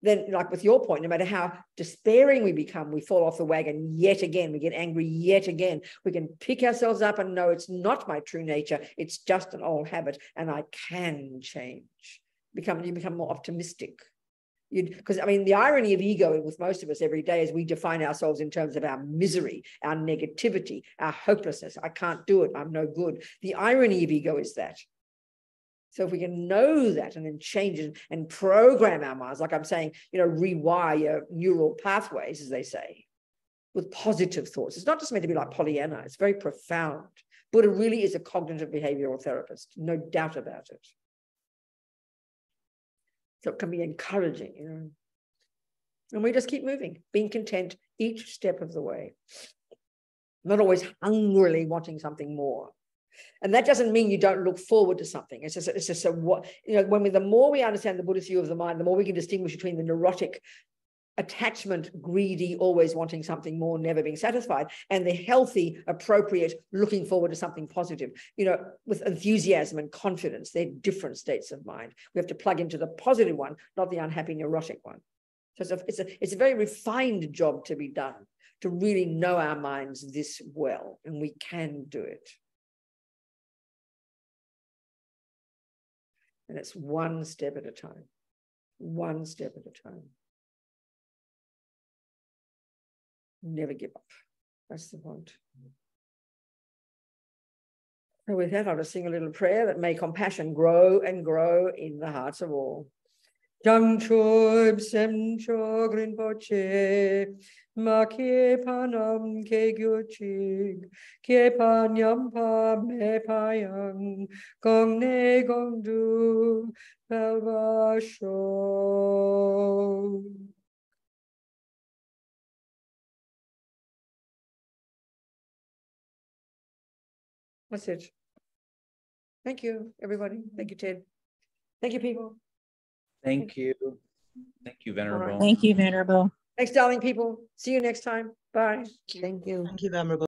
Then, like with your point, no matter how despairing we become, we fall off the wagon yet again, we get angry yet again. We can pick ourselves up and know it's not my true nature, it's just an old habit, and I can change. You become more optimistic. Because, I mean, the irony of ego with most of us every day is we define ourselves in terms of our misery, our negativity, our hopelessness. I can't do it, I'm no good. The irony of ego is that. So if we can know that and then change it and program our minds, like I'm saying, you know, rewire your neural pathways, as they say, with positive thoughts. It's not just meant to be like Pollyanna. It's very profound. Buddha really is a cognitive behavioral therapist, no doubt about it. So it can be encouraging, you know. And we just keep moving, being content each step of the way. Not always hungrily wanting something more. And that doesn't mean you don't look forward to something. It's just what, you know, the more we understand the Buddhist view of the mind, the more we can distinguish between the neurotic attachment, greedy, always wanting something more, never being satisfied, and the healthy, appropriate, looking forward to something positive, you know, with enthusiasm and confidence. They're different states of mind. We have to plug into the positive one, not the unhappy, neurotic one. So it's a very refined job to be done, to really know our minds this well, and we can do it. And it's one step at a time, one step at a time. Never give up. That's the point. So with that, I'll just sing a little prayer that may compassion grow and grow in the hearts of all. Jang choib sem chog rinpoche, ma ke panam ke gyuchig, ke panyam pa me payang, gong ne gong du pelva sho. That's it. Thank you, everybody. Thank you, Ted. Thank you, people. Thank you. Thank you, Venerable. Thank you, Venerable. Thanks, darling people. See you next time. Bye. Thank you. Thank you, Venerable.